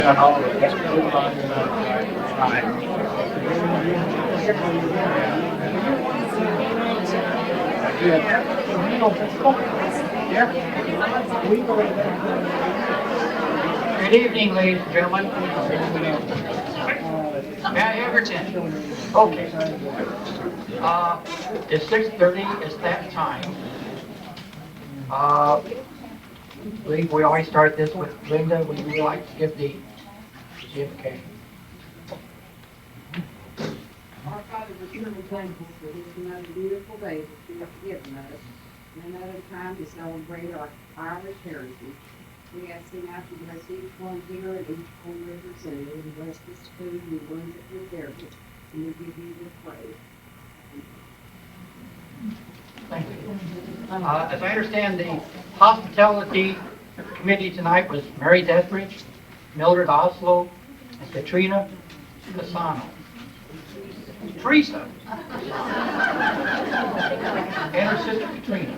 Good evening, ladies and gentlemen. May I have your attention? Okay. It's 6:30, it's that time. I believe we always start this with Linda. Would you like to give the invocation? Our Father, we're truly thankful for this another beautiful day that you have given us, and another time to celebrate our Irish heritage. We ask you now to bless each one here and each one represented, and bless this food and the ones that prepared it, and we give you the praise. Thank you. As I understand, the hospitality committee tonight was Mary Deathridge, Mildred Oslo, and Katrina Casano. Teresa. And her sister Katrina.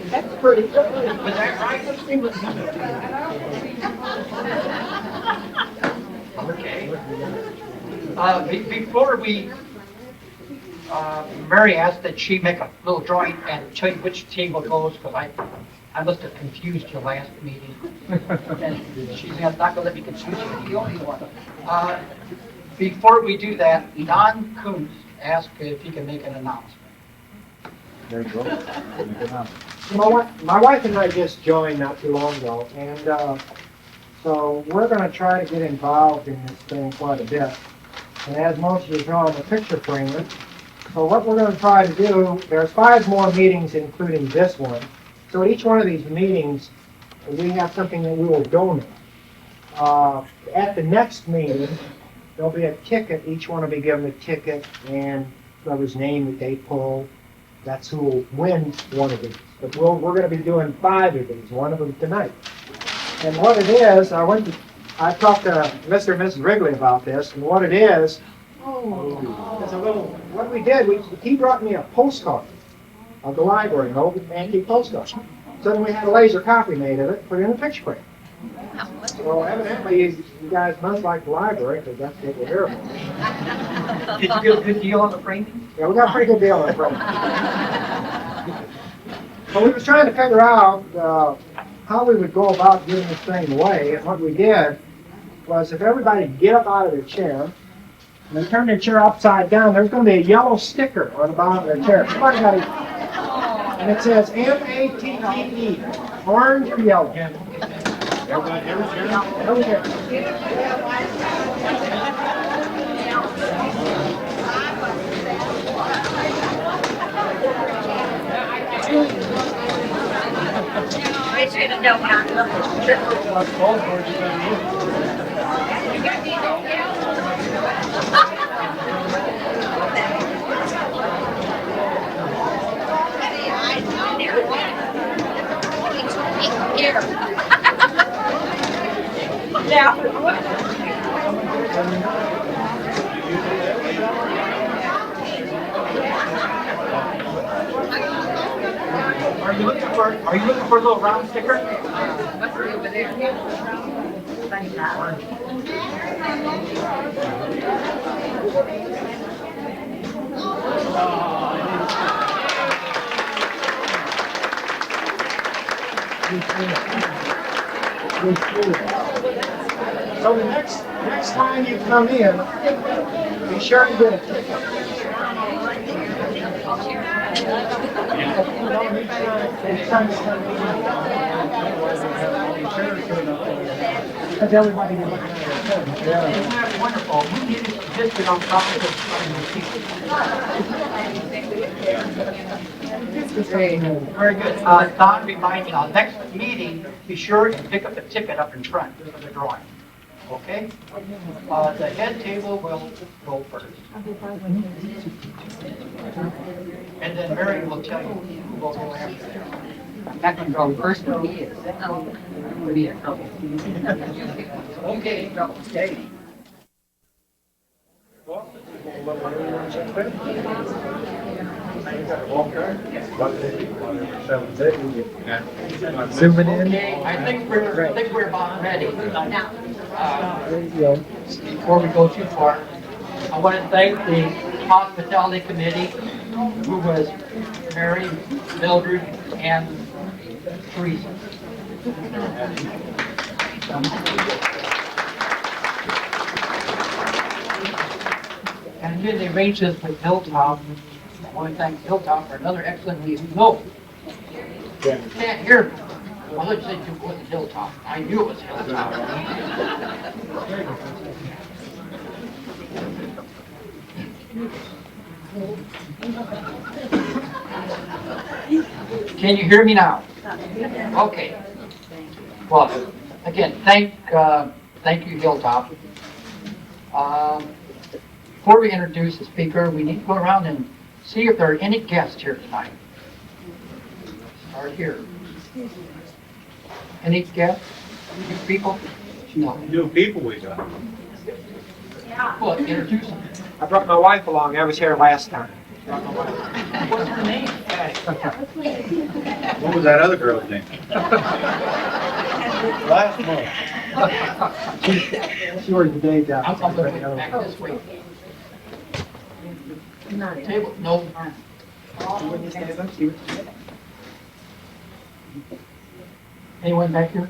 That's pretty good. Was that right? Okay. Before we, Mary asked that she make a little drawing and tell you which table goes, because I must have confused you last meeting. And she's not going to let me confuse you, the only one. Before we do that, Don Coons asked if he can make an announcement. There you go. My wife and I just joined not too long ago, and so we're going to try to get involved in this thing quite a bit. And as most of you know, I'm a picture framer. So what we're going to try to do, there's 5 more meetings including this one. So at each one of these meetings, we have something that we will donate. At the next meeting, there'll be a ticket. Each one will be given a ticket, and whoever's name that they pull, that's who will win one of these. But we're going to be doing 5 of these, one of them tonight. And what it is, I talked to Mr. and Mrs. Wrigley about this, and what it is a little, what we did, he brought me a postcard of the library, an old antique postcard. So then we had a laser copy made of it, put it in a picture frame. So evidently, you guys must like the library, because that's what we're here for. Did you get a good deal on the framing? Yeah, we got a pretty good deal on the framing. So we was trying to figure out how we would go about giving this thing away, and what we did was if everybody get up out of their chair, and they turn their chair upside down, there's going to be a yellow sticker on the bottom of their chair. Somebody got it. And it says M-A-T-T-E, orange or yellow. Everybody, every chair. I should have known how to Are you looking for a little round sticker? What's over there? So the next time you come in, be sure to get a ticket. Because everybody will look at it. Isn't that wonderful? We need a history on top of this. Very good. Don, remind me, next meeting, be sure and pick up the ticket up in front for the drawing. Okay? The head table will go first. And then Mary will tell you who will go after that. I'm not going to go first, but he is. Would be a trouble. Okay. Okay. Zooming in. Okay, I think we're about ready. There you go. Before we go too far, I want to thank the hospitality committee, who was Mary, Mildred, and Teresa. And again, they arranged this with Hilltop. I want to thank Hilltop for another excellent meeting. No, you can't hear me. Well, let's say it wasn't Hilltop. I knew it was Hilltop. Can you hear me now? Okay. Well, again, thank you, Hilltop. Before we introduce the speaker, we need to go around and see if there are any guests here tonight. Start here. Any guests? New people? No. New people we got. Well, introduce them. I brought my wife along. I was here last time. What's her name? What was that other girl's name? Last month. She worked the day job. I'm going to go back this way. Table, no. Anyone back here?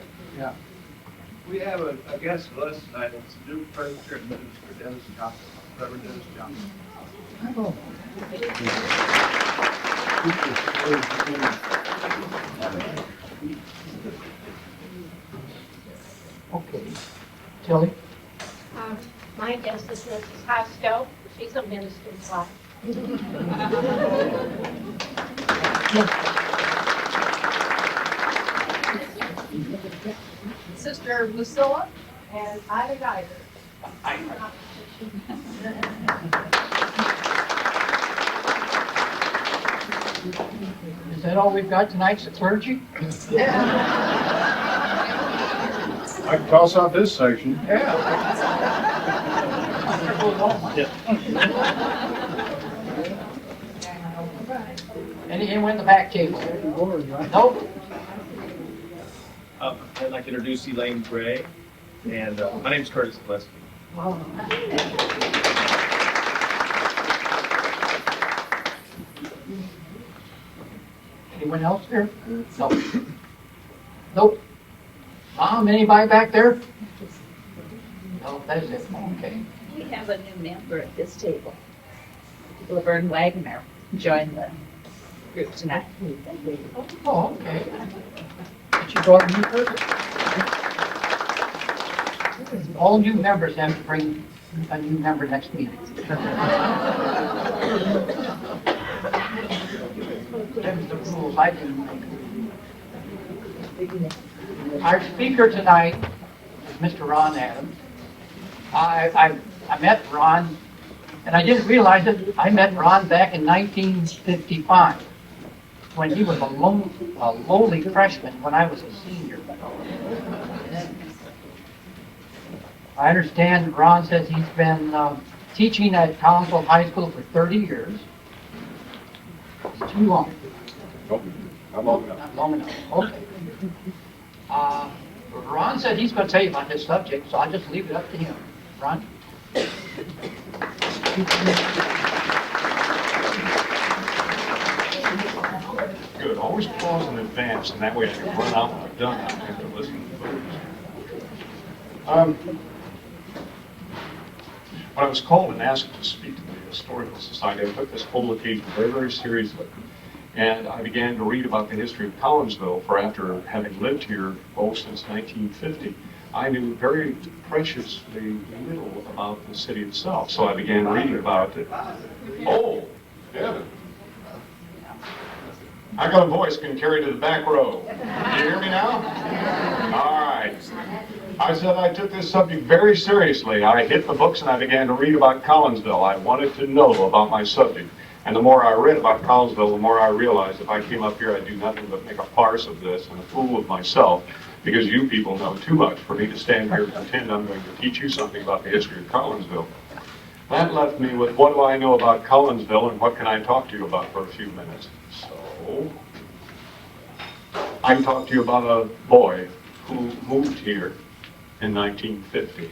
We have a guest with us tonight. It's a new preacher and minister, Dennis Johnson, Reverend Dennis Johnson. Okay. Tilly? My guest is Mrs. Hostow. She's a minister's wife. Sister Lucilla and Ida Geiger. Is that all we've got tonight's the clergy? I can toss out this section. Anyone in the back table? Nope. I'd like to introduce Elaine Gray, and my name's Curtis Gillespie. Anyone else here? Nope. Nope. Mom, anybody back there? No, that is it. Okay. We have a new member at this table. Laverne Wagner joined the group tonight. Oh, okay. Did you brought a new person? All new members have to bring a new member next meeting. That's the rules. I didn't make them. Our speaker tonight is Mr. Ron Adams. I met Ron, and I didn't realize it. I met Ron back in 1955 when he was a lowly freshman when I was a senior. I understand Ron says he's been teaching at Collinsville High School for 30 years. It's too long. Nope, not long enough. Not long enough, okay. Ron said he's going to tell you about this subject, so I'll just leave it up to him. Ron? Good, always pause in advance, and that way I can run out when I'm done, I don't have to listen to the When I was called and asked to speak to the Historical Society, I took this whole occasion very, very seriously. And I began to read about the history of Collinsville, for after having lived here, since 1950, I knew very preciously little about the city itself. So I began reading about it. Oh, Devin. I got a voice can carry to the back row. Can you hear me now? All right. I said I took this subject very seriously. I hit the books and I began to read about Collinsville. I wanted to know about my subject. And the more I read about Collinsville, the more I realized if I came up here, I'd do nothing but make a farce of this and a fool of myself, because you people know too much for me to stand here and pretend I'm going to teach you something about the history of Collinsville. That left me with what do I know about Collinsville and what can I talk to you about for a few minutes. So, I can talk to you about a boy who moved here in 1950,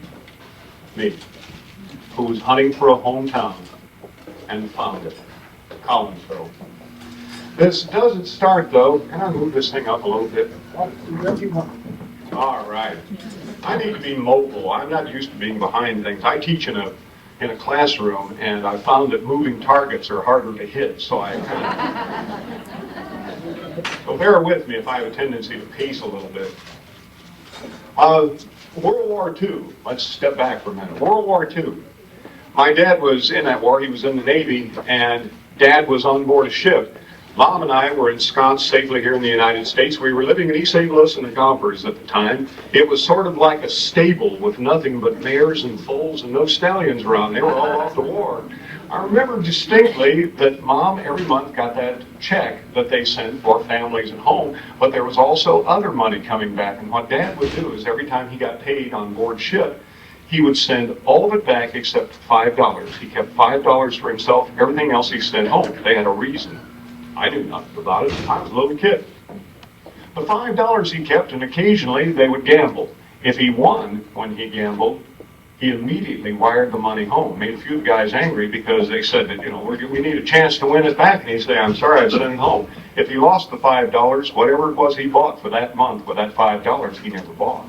me, who was hunting for a hometown and found it, Collinsville. This doesn't start though. Can I move this thing up a little bit? All right. I need to be mobile. I'm not used to being behind things. I teach in a classroom, and I found that moving targets are harder to hit, so I kind of... So bear with me if I have a tendency to pace a little bit. World War II. Let's step back for a minute. World War II. My dad was in that war. He was in the Navy, and Dad was on board a ship. Mom and I were ensconced safely here in the United States. We were living in East St. Louis in the Gompers at the time. It was sort of like a stable with nothing but mares and foals and no stallions around. They were all off to war. I remember distinctly that Mom every month got that check that they sent for families at home, but there was also other money coming back. And what Dad would do is every time he got paid on board ship, he would send all of it back except $5. He kept $5 for himself. Everything else he sent home. They had a reason. I knew nothing about it. I was a little kid. The $5 he kept, and occasionally they would gamble. If he won when he gambled, he immediately wired the money home. Made a few guys angry because they said that, you know, we need a chance to win it back. And he'd say, I'm sorry, I sent it home. If he lost the $5, whatever it was he bought for that month with that $5, he never bought.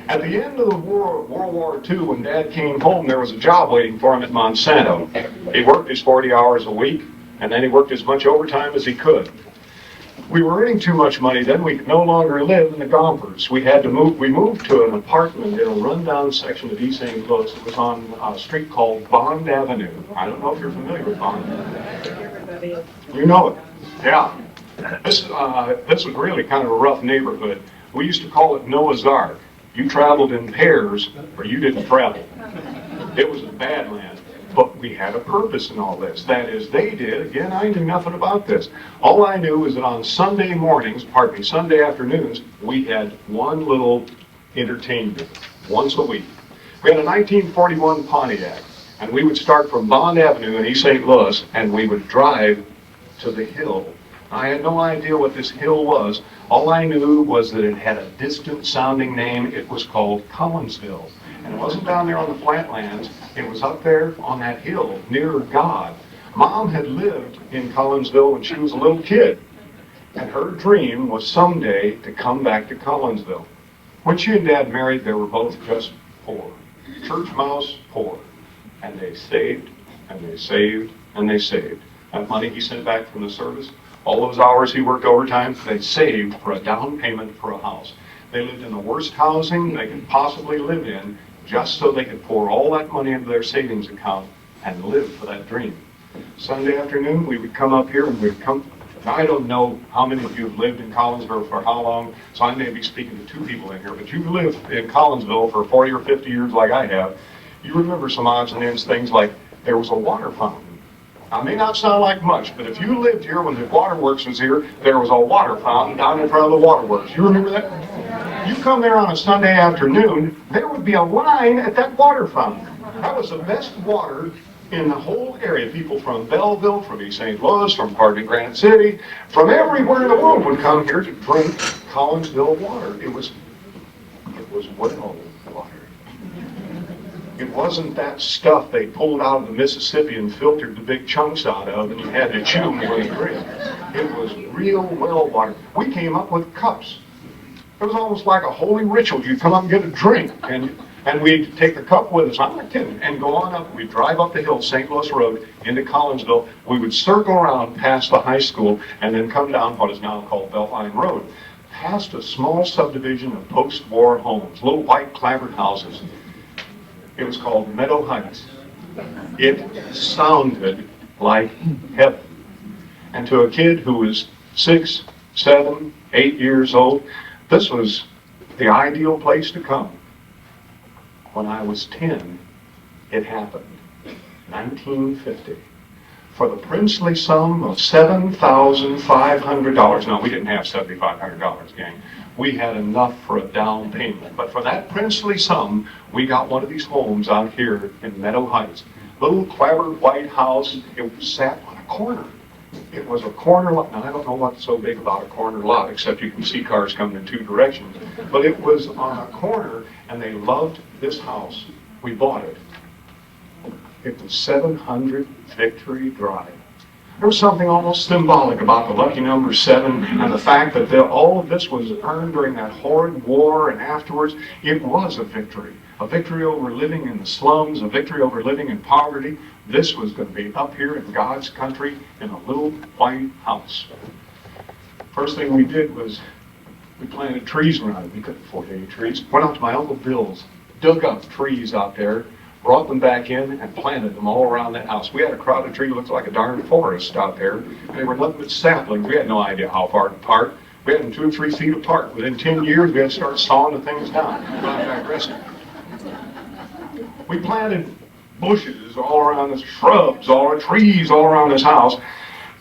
At the end of the World War II, when Dad came home, there was a job waiting for him at Monsanto. He worked his 40 hours a week, and then he worked as much overtime as he could. We were earning too much money then. We could no longer live in the Gompers. We had to move. We moved to an apartment in a rundown section of East St. Louis. It was on a street called Bond Avenue. I don't know if you're familiar with Bond Avenue. You know it. Yeah. This was really kind of a rough neighborhood. We used to call it Noah's Ark. You traveled in pairs, or you didn't travel. It was a bad land. But we had a purpose in all this. That is, they did. Again, I knew nothing about this. All I knew was that on Sunday mornings, Sunday afternoons, we had one little entertainment once a week. We had a 1941 Pontiac, and we would start from Bond Avenue in East St. Louis, and we would drive to the hill. I had no idea what this hill was. All I knew was that it had a distant-sounding name. It was called Collinsville. And it wasn't down there on the flatlands. It was up there on that hill near God. Mom had lived in Collinsville when she was a little kid. And her dream was someday to come back to Collinsville. When she and Dad married, they were both just poor. Church mouse poor. And they saved, and they saved, and they saved. That money he sent back from the service, all those hours he worked overtime, they saved for a down payment for a house. They lived in the worst housing they could possibly live in, just so they could pour all that money into their savings account and live for that dream. Sunday afternoon, we would come up here and we'd come. Now, I don't know how many of you have lived in Collinsville for how long, so I may be speaking to two people in here, but you've lived in Collinsville for 40 or 50 years like I have. You remember some odds and ends, things like there was a water fountain. Now, it may not sound like much, but if you lived here when the waterworks was here, there was a water fountain down in front of the waterworks. You remember that? You come there on a Sunday afternoon, there would be a line at that water fountain. That was the best water in the whole area. People from Belleville, from East St. Louis, from Granite City, from everywhere in the world would come here to drink Collinsville water. It was well water. It wasn't that stuff they pulled out of the Mississippi and filtered the big chunks out of and you had to chew them with a drink. It was real well water. We came up with cups. It was almost like a holy ritual. You'd come up and get a drink, and we'd take the cup with us, I'm not kidding, and go on up. We'd drive up the hill, St. Louis Road, into Collinsville. We would circle around past the high school and then come down what is now called Beltline Road, past a small subdivision of post-war homes, little white clapboard houses. It was called Meadow Heights. It sounded like heaven. And to a kid who was 6, 7, 8 years old, this was the ideal place to come. When I was 10, it happened. 1950. For the princely sum of $7,500. No, we didn't have $7,500, gang. we had enough for a down payment. But for that princely sum, we got one of these homes out here in Meadow Heights. Little clapboard white house. It sat on a corner. It was a corner lot. Now, I don't know what's so big about a corner lot, except you can see cars coming in two directions. But it was on a corner, and they loved this house. We bought it. It was 700 Victory Drive. There was something almost symbolic about the lucky number 7 and the fact that all of this was earned during that horrid war and afterwards. It was a victory over living in the slums, a victory over living in poverty. This was going to be up here in God's country in a little white house. First thing we did was we planted trees around it. We couldn't afford any trees. Went out to my Uncle Bill's, dug up trees out there, brought them back in and planted them all around that house. We had a crowded tree that looked like a darn forest out there. And they were nothing but saplings. We had no idea how far apart. We had them 2 or 3 feet apart. Within 10 years, we had to start sawing the things down. But I'm digressing. We planted bushes all around this, shrubs, trees all around this house.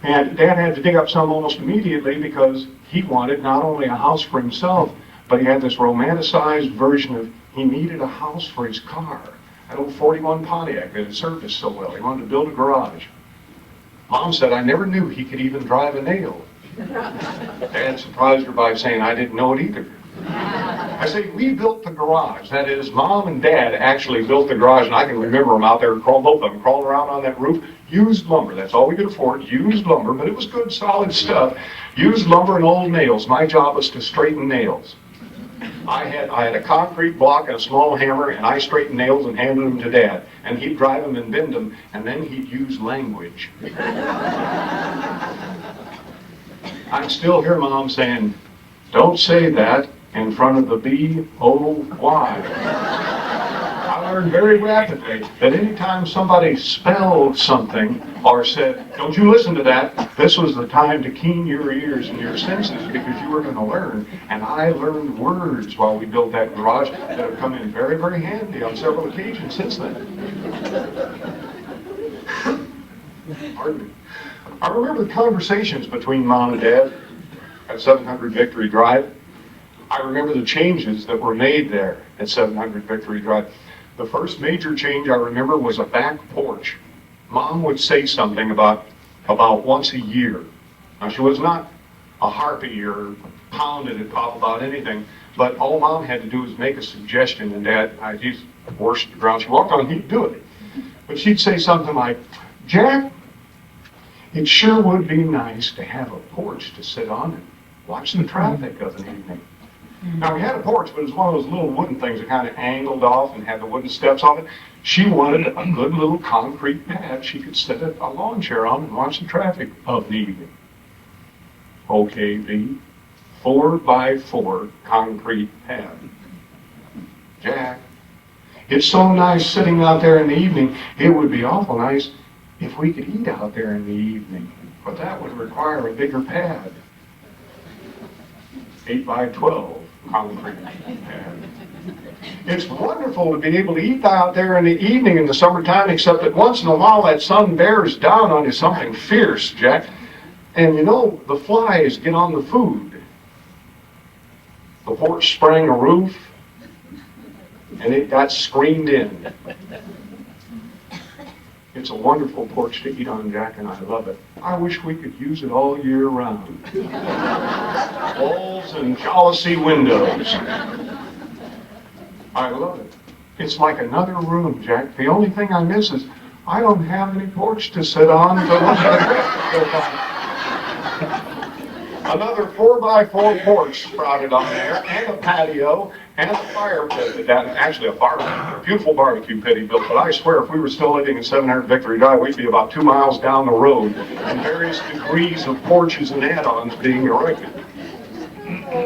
And Dad had to dig up some almost immediately because he wanted not only a house for himself, but he had this romanticized version of he needed a house for his car. That old 41 Pontiac that had served us so well. He wanted to build a garage. Mom said, I never knew he could even drive a nail. Dad surprised her by saying, I didn't know it either. I say, we built the garage. That is, Mom and Dad actually built the garage, and I can remember them out there, both of them crawling around on that roof. Used lumber, that's all we could afford, used lumber, but it was good, solid stuff. Used lumber and old nails. My job was to straighten nails. I had a concrete block and a small hammer, and I straightened nails and handed them to Dad. And he'd drive them and bend them, and then he'd use language. I still hear Mom saying, don't say that in front of the B-O-Y. I learned very rapidly that anytime somebody spelled something or said, don't you listen to that, this was the time to keen your ears and your senses because you were going to learn. And I learned words while we built that garage that have come in very, very handy on several occasions since then. Pardon me. I remember the conversations between Mom and Dad at 700 Victory Drive. I remember the changes that were made there at 700 Victory Drive. The first major change I remember was a back porch. Mom would say something about once a year. Now, she was not a harpy or pounded at Pop about anything, but all Mom had to do was make a suggestion, and Dad, he's worshiped the ground she walked on, he'd do it. But she'd say something like, Jack, it sure would be nice to have a porch to sit on and watch the traffic of an evening. Now, we had a porch, but it was one of those little wooden things that kind of angled off and had the wooden steps on it. She wanted a good little concrete pad she could sit a lawn chair on and watch the traffic of the evening. Okay, V, 4x4 concrete pad. Jack, it's so nice sitting out there in the evening. It would be awful nice if we could eat out there in the evening, but that would require a bigger pad. 8x12 concrete pad. It's wonderful to be able to eat out there in the evening in the summertime, except that once in a while that sun bears down on you something fierce, Jack. And you know, the flies get on the food. The porch sprang a roof, and it got screened in. It's a wonderful porch to eat on, Jack, and I love it. I wish we could use it all year round. Walls and jalousie windows. I love it. It's like another room, Jack. The only thing I miss is I don't have any porch to sit on to look at. Another 4x4 porch sprouted on there, and a patio, and a fire pit. Actually, a barbecue, a beautiful barbecue pit he built. But I swear, if we were still living in 700 Victory Drive, we'd be about 2 miles down the road, and various degrees of porches and add-ons being erected.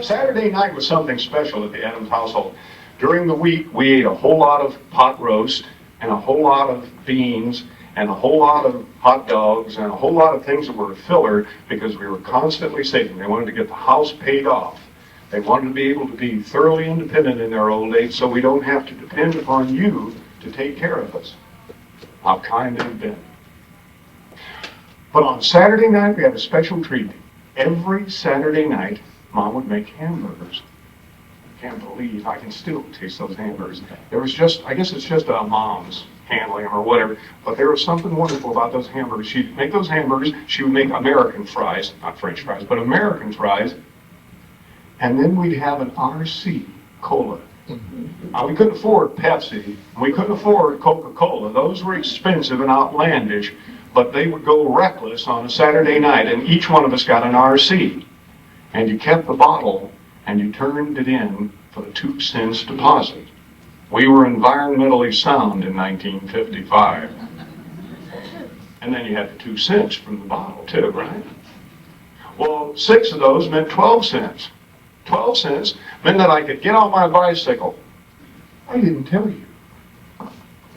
Saturday night was something special at the Adams household. During the week, we ate a whole lot of pot roast, and a whole lot of beans, and a whole lot of hot dogs, and a whole lot of things that were a filler because we were constantly saving. They wanted to get the house paid off. They wanted to be able to be thoroughly independent in their old age so we don't have to depend upon you to take care of us. How kind they've been. But on Saturday night, we had a special treat. Every Saturday night, Mom would make hamburgers. can't believe I can still taste those hamburgers. There was just, I guess it's just a mom's handling them or whatever, but there was something wonderful about those hamburgers. She'd make those hamburgers, she would make American fries, not French fries, but American fries, and then we'd have an RC Cola. Now, we couldn't afford Pepsi, we couldn't afford Coca-Cola. Those were expensive and outlandish, but they would go reckless on a Saturday night, and each one of us got an RC. And you kept the bottle, and you turned it in for the 2 cents deposit. We were environmentally sound in 1955. And then you had the 2 cents from the bottle, too, right? Well, 6 of those meant 12 cents. 12 cents meant that I could get on my bicycle. I didn't tell you.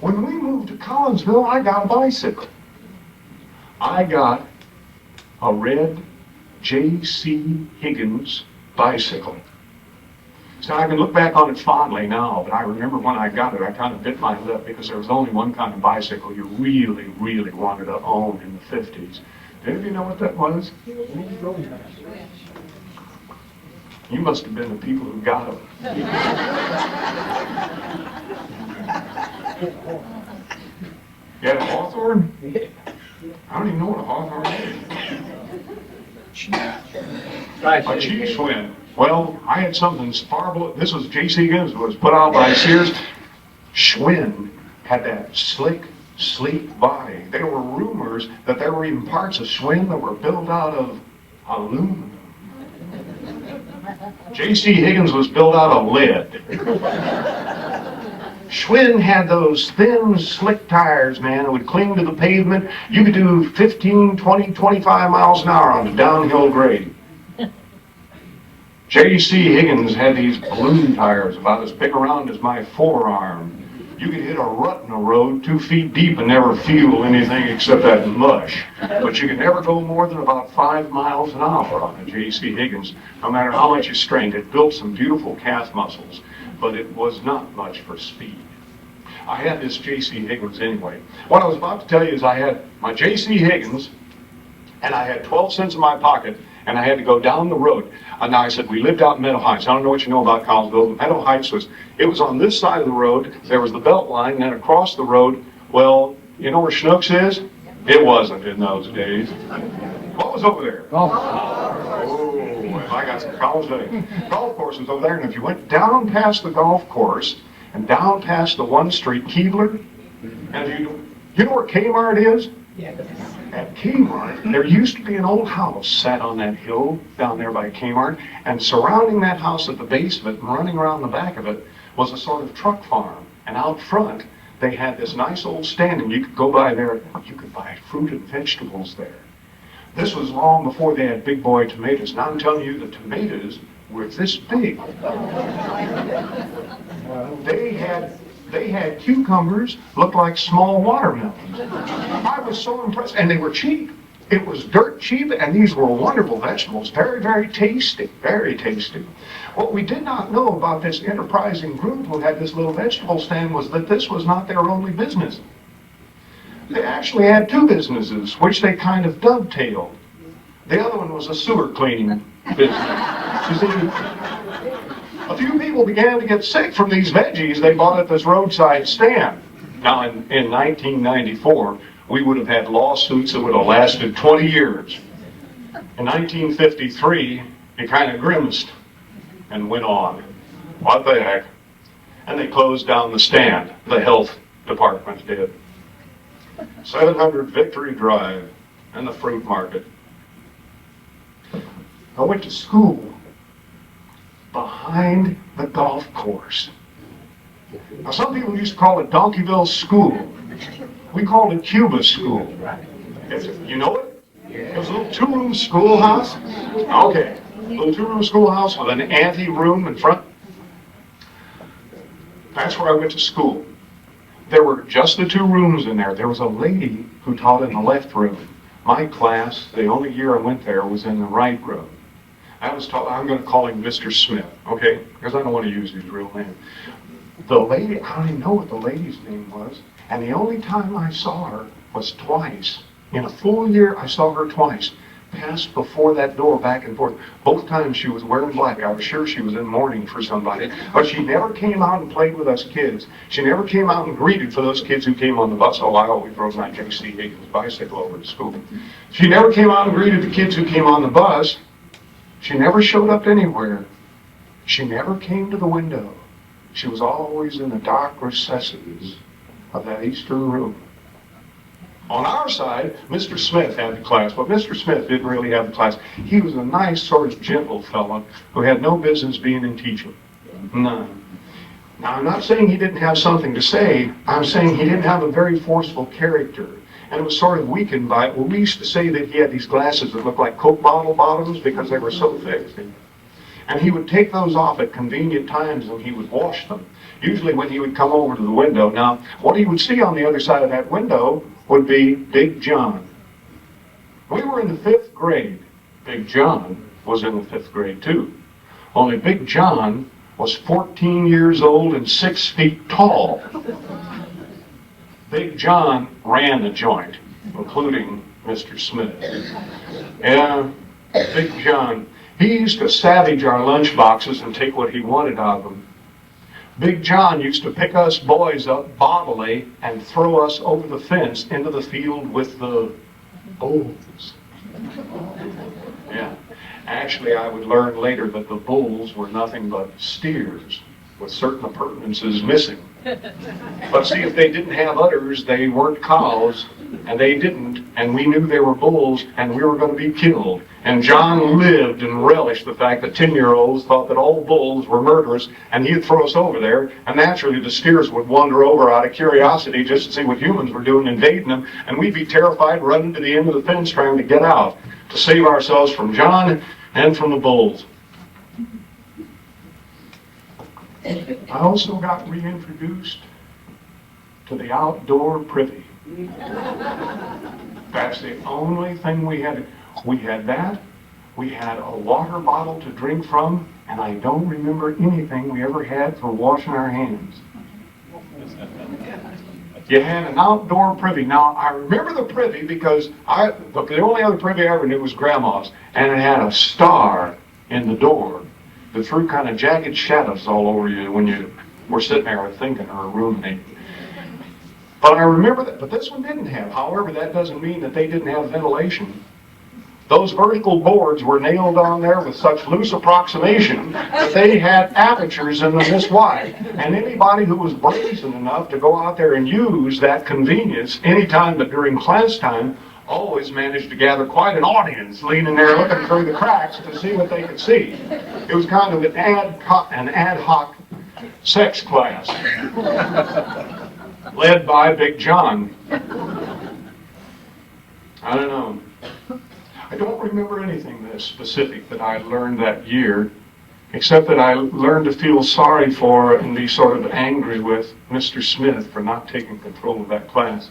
When we moved to Collinsville, I got a bicycle. I got a red J.C. Higgins bicycle. So I can look back on it fondly now, but I remember when I got it, I kind of bit my lip because there was only one kind of bicycle you really, really wanted to own in the 50s. Did any of you know what that was? You must have been the people who got them. You had a Hawthorne? I don't even know what a Hawthorne is. A cheese Schwinn. Well, I had something far below. This was J.C. Higgins, was put out by Sears. Schwinn had that slick, sleek body. There were rumors that there were even parts of Schwinn that were built out of aluminum. J.C. Higgins was built out of lead. Schwinn had those thin, slick tires, man, that would cling to the pavement. You could do 15, 20, 25 miles an hour on a downhill grade. J.C. Higgins had these balloon tires about as big around as my forearm. You could hit a rut in the road 2 feet deep and never feel anything except that mush. But you could never go more than about 5 miles an hour on a J.C. Higgins, no matter how much you strained. It built some beautiful calf muscles, but it was not much for speed. I had this J.C. Higgins anyway. What I was about to tell you is I had my J.C. Higgins, and I had 12 cents in my pocket, and I had to go down the road. Now I said, we lived out in Meadow Heights. I don't know what you know about Collinsville, but Meadow Heights was on this side of the road. There was the belt line, and then across the road, well, you know where Schnucks is? It wasn't in those days. What was over there? Oh, I got some Collinsville. Golf course was over there, and if you went down past the golf course, and down past the 1 street, Keebler, and if you know where Kmart is? At Kmart, there used to be an old house sat on that hill down there by Kmart, and surrounding that house at the base of it and running around the back of it was a sort of truck farm. And out front, they had this nice old stand, and you could go by there, you could buy fruit and vegetables there. This was long before they had big boy tomatoes. Now I'm telling you, the tomatoes were this big. They had cucumbers, looked like small watermelons. I was so impressed, and they were cheap. It was dirt cheap, and these were wonderful vegetables, very, very tasty, very tasty. What we did not know about this enterprising group who had this little vegetable stand was that this was not their only business. They actually had 2 businesses, which they kind of dovetailed. The other one was a sewer cleaning business. You see, a few people began to get sick from these veggies they bought at this roadside stand. Now, in 1994, we would have had lawsuits that would have lasted 20 years. In 1953, it kind of grimaced and went on. What the heck? And they closed down the stand. The health department did. 700 Victory Drive and the fruit market. I went to school behind the golf course. Now, some people used to call it Donkeyville School. We called it Cuba School. You know it? It was a little 2-room schoolhouse. Okay, a little 2-room schoolhouse with an ante room in front. That's where I went to school. There were just the 2 rooms in there. There was a lady who taught in the left room. My class, the only year I went there, was in the right room. I was taught, I'm going to call him Mr. Smith, okay? Because I don't want to use his real name. The lady, I don't even know what the lady's name was. And the only time I saw her was twice. In a full year, I saw her twice. passed before that door back and forth. Both times she was wearing black. I was sure she was in mourning for somebody. But she never came out and played with us kids. She never came out and greeted for those kids who came on the bus. Oh, I always rode my J.C. Higgins bicycle over to school. She never came out and greeted the kids who came on the bus. She never showed up anywhere. She never came to the window. She was always in the dark recesses of that eastern room. On our side, Mr. Smith had the class, but Mr. Smith didn't really have the class. He was a nice, sort of gentle fellow who had no business being in teaching. None. Now, I'm not saying he didn't have something to say. I'm saying he didn't have a very forceful character. And it was sort of weakened by it. Well, we used to say that he had these glasses that looked like Coke bottle bottoms because they were so thick. And he would take those off at convenient times and he would wash them. Usually when he would come over to the window. Now, what he would see on the other side of that window would be Big John. We were in the 5th grade. Big John was in the 5th grade too. Only Big John was 14 years old and 6 feet tall. Big John ran the joint, including Mr. Smith. And Big John, he used to savage our lunch boxes and take what he wanted out of them. Big John used to pick us boys up bodily and throw us over the fence into the field with the bulls. Yeah. Actually, I would learn later that the bulls were nothing but steers with certain appurtenances missing. But see, if they didn't have udders, they weren't cows, and they didn't, and we knew they were bulls, and we were going to be killed. And John lived and relished the fact that 10-year-olds thought that all bulls were murderous, and he'd throw us over there, and naturally the steers would wander over out of curiosity just to see what humans were doing, invading them, and we'd be terrified, running to the end of the fence trying to get out, to save ourselves from John and from the bulls. I also got reintroduced to the outdoor privy. That's the only thing we had. We had that. We had a water bottle to drink from, and I don't remember anything we ever had for washing our hands. You had an outdoor privy. Now, I remember the privy because the only other privy I ever knew was Grandma's, and it had a star in the door that threw kind of jagged shadows all over you when you were sitting there thinking or ruminating. But I remember that, but this one didn't have. However, that doesn't mean that they didn't have ventilation. Those vertical boards were nailed on there with such loose approximation that they had apertures in them this wide. And anybody who was brazen enough to go out there and use that convenience anytime but during class time always managed to gather quite an audience leaning there looking through the cracks to see what they could see. It was kind of an ad hoc sex class led by Big John. I don't know. I don't remember anything this specific that I learned that year, except that I learned to feel sorry for and be sort of angry with Mr. Smith for not taking control of that class.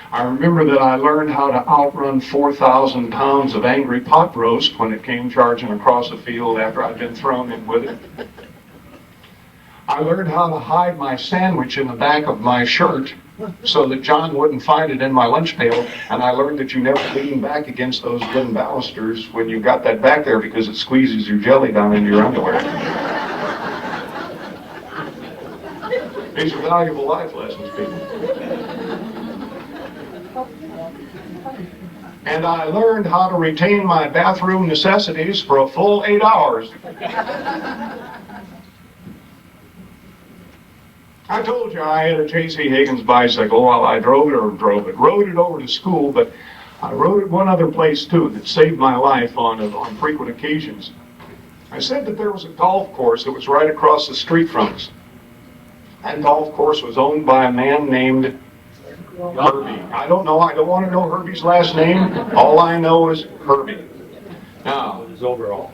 I remember that I learned how to outrun 4,000 pounds of angry pot roast when it came charging across the field after I'd been thrown in with it. I learned how to hide my sandwich in the back of my shirt so that John wouldn't find it in my lunch pail, and I learned that you never lean back against those wooden balusters when you got that back there because it squeezes your jelly down into your underwear. These are valuable life lessons, people. And I learned how to retain my bathroom necessities for a full 8 hours. I told you I had a J.C. Higgins bicycle while I rode it over to school, but I rode it one other place too that saved my life on frequent occasions. I said that there was a golf course that was right across the street from us. That golf course was owned by a man named Herbie. I don't want to know Herbie's last name. All I know is Herbie. Now, His overall.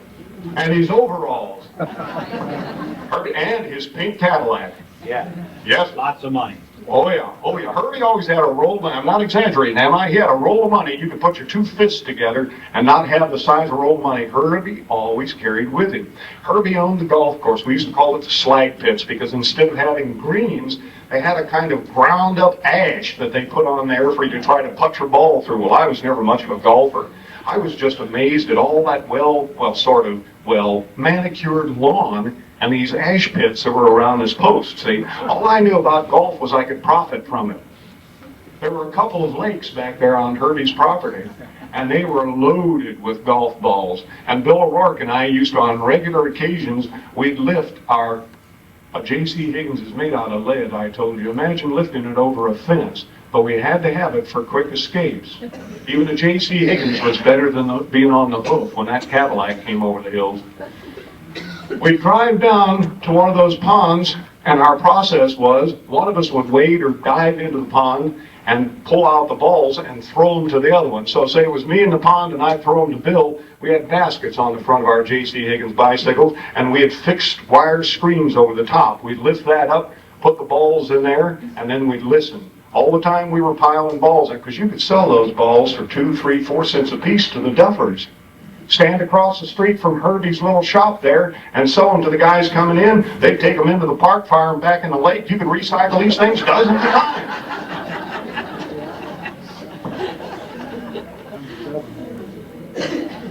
and his overalls. Herbie, and his pink Cadillac. Yeah. Yes. Lots of money. Oh yeah. Herbie always had a roll of money. I'm not exaggerating, am I? He had a roll of money. You could put your two fists together and not have the size of a roll of money. Herbie always carried with him. Herbie owned the golf course. We used to call it the slag pits because instead of having greens, they had a kind of ground up ash that they put on there for you to try to putt your ball through. Well, I was never much of a golfer. I was just amazed at all that manicured lawn and these ash pits that were around this post. See, all I knew about golf was I could profit from it. There were a couple of lakes back there on Herbie's property, and they were loaded with golf balls. And Bill O'Rourke and I used to, on regular occasions, we'd lift our, J.C. Higgins is made out of lead, I told you. Imagine lifting it over a fence. But we had to have it for quick escapes. Even the J.C. Higgins was better than being on the hoof when that Cadillac came over the hills. We'd drive down to one of those ponds, and our process was, one of us would wade or dive into the pond and pull out the balls and throw them to the other one. So say it was me in the pond and I'd throw them to Bill, we had baskets on the front of our J.C. Higgins bicycles, and we had fixed wire screens over the top. We'd lift that up, put the balls in there, and then we'd listen. All the time we were piling balls in, because you could sell those balls for 2, 3, 4 cents a piece to the duffers. Stand across the street from Herbie's little shop there and sell them to the guys coming in. They'd take them into the park, fire them back in the lake. You could recycle these things dozens of times.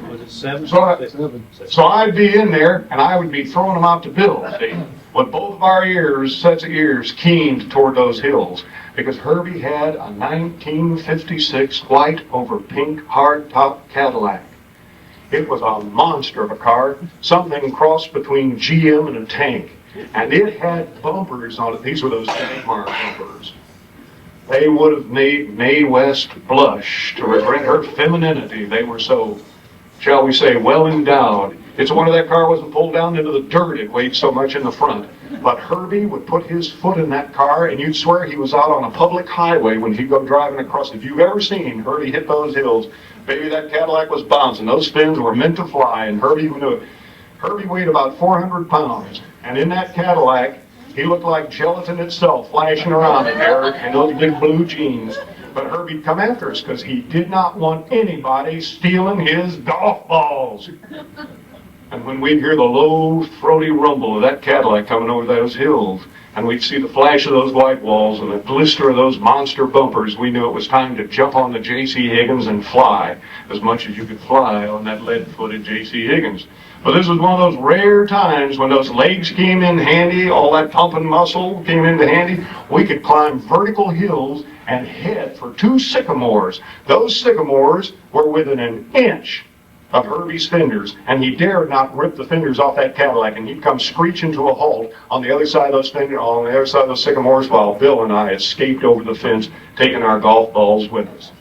Was it 7? So I'd be in there and I would be throwing them out to Bill, see, with both of our sets of ears keened toward those hills. Because Herbie had a 1956 white over pink hardtop Cadillac. It was a monster of a car, something crossed between GM and a tank. And it had bumpers on it. These were those Dagmar bumpers. They would have made Mae West blush to regret her femininity. They were so, shall we say, well endowed. It's a wonder that car wasn't pulled down into the dirt. It weighed so much in the front. But Herbie would put his foot in that car, and you'd swear he was out on a public highway when he'd go driving across. If you've ever seen Herbie hit those hills, baby, that Cadillac was bouncing. Those fins were meant to fly, and Herbie knew it. Herbie weighed about 400 pounds, and in that Cadillac, he looked like gelatin itself, flashing around in there in those big blue jeans. But Herbie'd come after us because he did not want anybody stealing his golf balls. And when we'd hear the low, throaty rumble of that Cadillac coming over those hills, and we'd see the flash of those white walls and the glister of those monster bumpers, we knew it was time to jump on the J.C. Higgins and fly as much as you could fly on that lead-footed J.C. Higgins. But this was one of those rare times when those legs came in handy, all that pumping muscle came into handy. We could climb vertical hills and head for 2 sycamores. Those sycamores were within an inch of Herbie's fenders, and he dared not rip the fenders off that Cadillac, and he'd come screeching to a halt on the other side of those fenders, on the other side of those sycamores, while Bill and I escaped over the fence, taking our golf balls with us.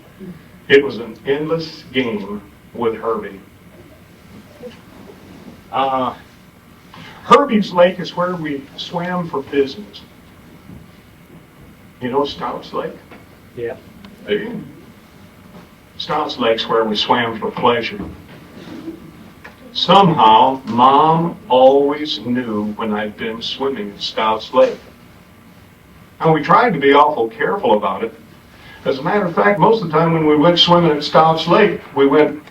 It was an endless game with Herbie. Herbie's Lake is where we swam for business. You know Stout's Lake? Yeah. See? Stout's Lake's where we swam for pleasure. Somehow, Mom always knew when I'd been swimming at Stout's Lake. And we tried to be awful careful about it. As a matter of fact, most of the time when we went swimming at Stout's Lake, we went,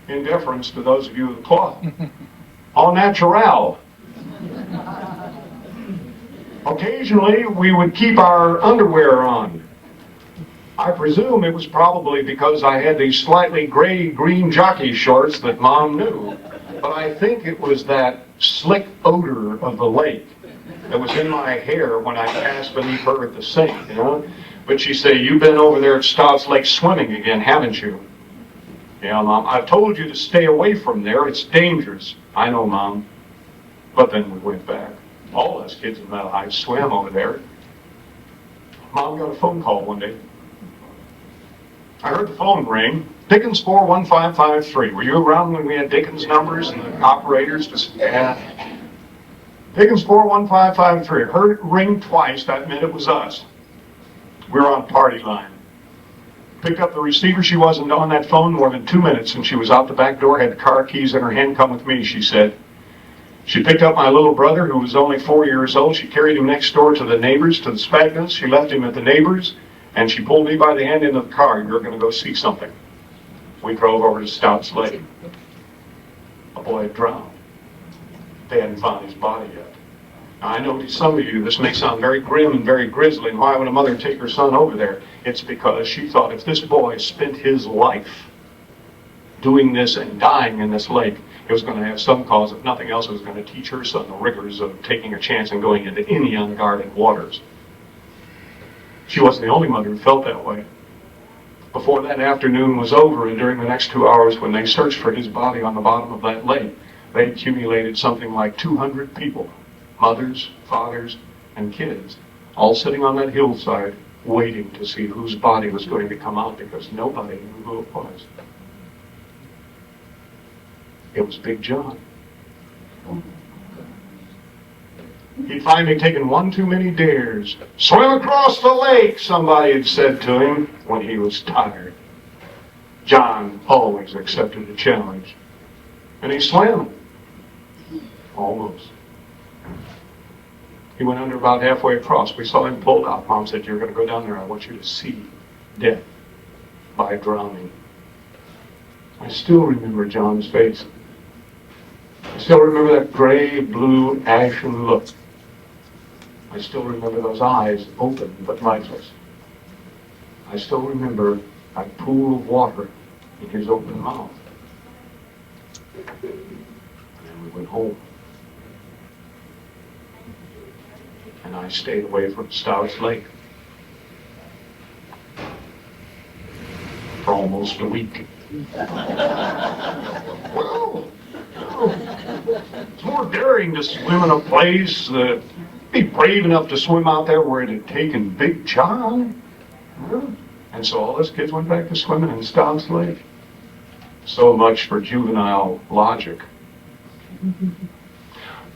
in deference to those of you in the club, au naturel. Occasionally, we would keep our underwear on. I presume it was probably because I had these slightly gray-green jockey shorts that Mom knew. But I think it was that slick odor of the lake that was in my hair when I passed beneath her at the sink, you know? But she'd say, "You've been over there at Stout's Lake swimming again, haven't you?" "Yeah, Mom, I've told you to stay away from there. It's dangerous." "I know, Mom." But then we went back. All us kids in Mile High swam over there. Mom got a phone call one day. I heard the phone ring. Dickens 41553. Were you around when we had Dickens numbers and the operators just, yeah. Dickens 41553. Heard it ring twice. That meant it was us. We were on party line. Picked up the receiver. She wasn't on that phone more than 2 minutes, and she was out the back door, had the car keys in her hand. "Come with me," she said. She picked up my little brother, who was only 4 years old. She carried him next door to the neighbors, to the Spagnons. She left him at the neighbors, and she pulled me by the hand into the car. "You're going to go see something." We drove over to Stout's Lake. A boy had drowned. They hadn't found his body yet. Now, I know to some of you this may sound very grim and very grisly, and why would a mother take her son over there? It's because she thought if this boy spent his life doing this and dying in this lake, it was going to have some cause. If nothing else, it was going to teach her son the rigors of taking a chance and going into any unguarded waters. She wasn't the only mother who felt that way. Before that afternoon was over, and during the next 2 hours when they searched for his body on the bottom of that lake, they accumulated something like 200 people, mothers, fathers, and kids, all sitting on that hillside waiting to see whose body was going to come out because nobody knew who it was. It was Big John. He'd finally taken one too many dares. "Swim across the lake," somebody had said to him when he was tired. John always accepted a challenge. And he swam. Almost. He went under about halfway across. We saw him pulled out. Mom said, "You're going to go down there. I want you to see death by drowning." I still remember John's face. I still remember that gray, blue, ashen look. I still remember those eyes open but lifeless. I still remember that pool of water in his open mouth. And then we went home. And I stayed away from Stouts Lake for almost a week. Well, it's more daring to swim in a place, be brave enough to swim out there where it had taken Big John. And so all us kids went back to swimming in Stouts Lake. So much for juvenile logic.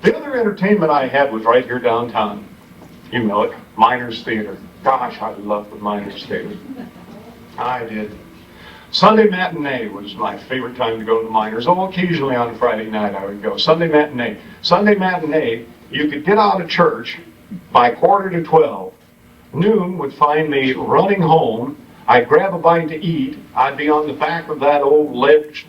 The other entertainment I had was right here downtown. You know it, Miners Theater. Gosh, I loved the Miners Theater. I did. Sunday matinee was my favorite time to go to the Miners. Oh, occasionally on Friday night I would go. Sunday matinee. Sunday matinee, you could get out of church by 11:45. Noon would find me running home. I'd grab a bite to eat. I'd be on the back of that old lead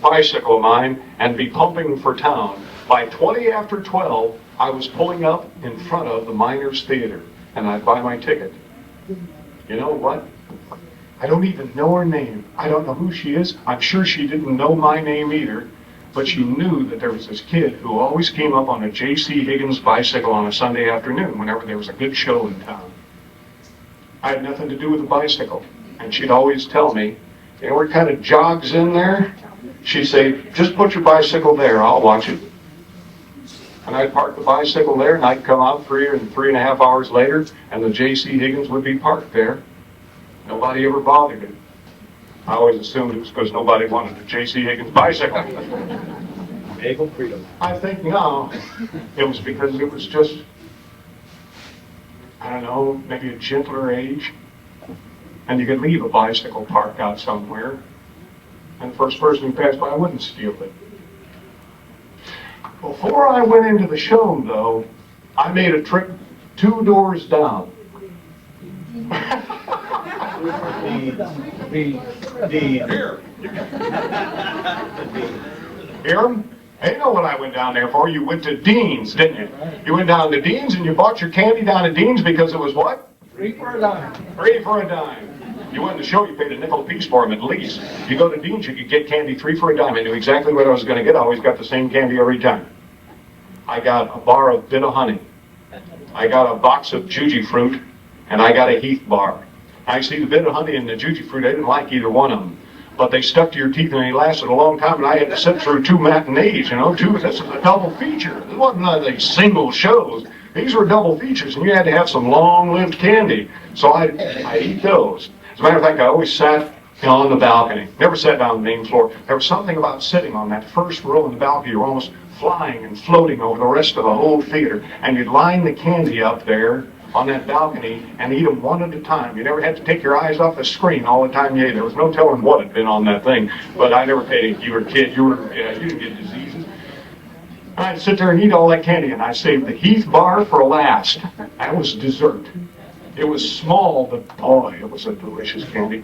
bicycle of mine and be pumping for town. By 20 after 12, I was pulling up in front of the Miners Theater, and I'd buy my ticket. You know what? I don't even know her name. I don't know who she is. I'm sure she didn't know my name either, but she knew that there was this kid who always came up on a J.C. Higgins bicycle on a Sunday afternoon whenever there was a good show in town. I had nothing to do with the bicycle, and she'd always tell me, "You know what kind of jogs in there?" She'd say, "Just put your bicycle there, I'll watch it." And I'd park the bicycle there, and I'd come out 3.5 hours later, and the J.C. Higgins would be parked there. Nobody ever bothered him. I always assumed it was because nobody wanted a J.C. Higgins bicycle. Bagel freedom. I think no, it was because it was just, I don't know, maybe a gentler age. And you could leave a bicycle parked out somewhere, and the first person who passed by wouldn't steal it. Before I went into the show, though, I made a trip 2 doors down. Here. Hear 'em? They know what I went down there for. You went to Dean's, didn't you? You went down to Dean's and you bought your candy down at Dean's because it was what? Free for a dime. Free for a dime. You went to the show, you paid a nickel a piece for them at least. You go to Dean's, you could get candy 3 for a dime. I knew exactly what I was going to get. I always got the same candy every time. I got a bar of bit of honey. I got a box of Juji fruit, and I got a Heath bar. I see the bit of honey and the Juji fruit, I didn't like either one of them. But they stuck to your teeth and they lasted a long time, and I had to sit through 2 matinees, you know, this is a double feature. It wasn't one of these single shows. These were double features, and you had to have some long-lived candy. So I eat those. As a matter of fact, I always sat on the balcony. Never sat down on the main floor. There was something about sitting on that first row in the balcony. You were almost flying and floating over the rest of the whole theater. And you'd line the candy up there on that balcony and eat them one at a time. You never had to take your eyes off the screen all the time you ate. There was no telling what had been on that thing. But I never paid it. You were a kid. You didn't get diseases. I'd sit there and eat all that candy, and I saved the Heath bar for last. That was dessert. It was small, but boy, it was a delicious candy.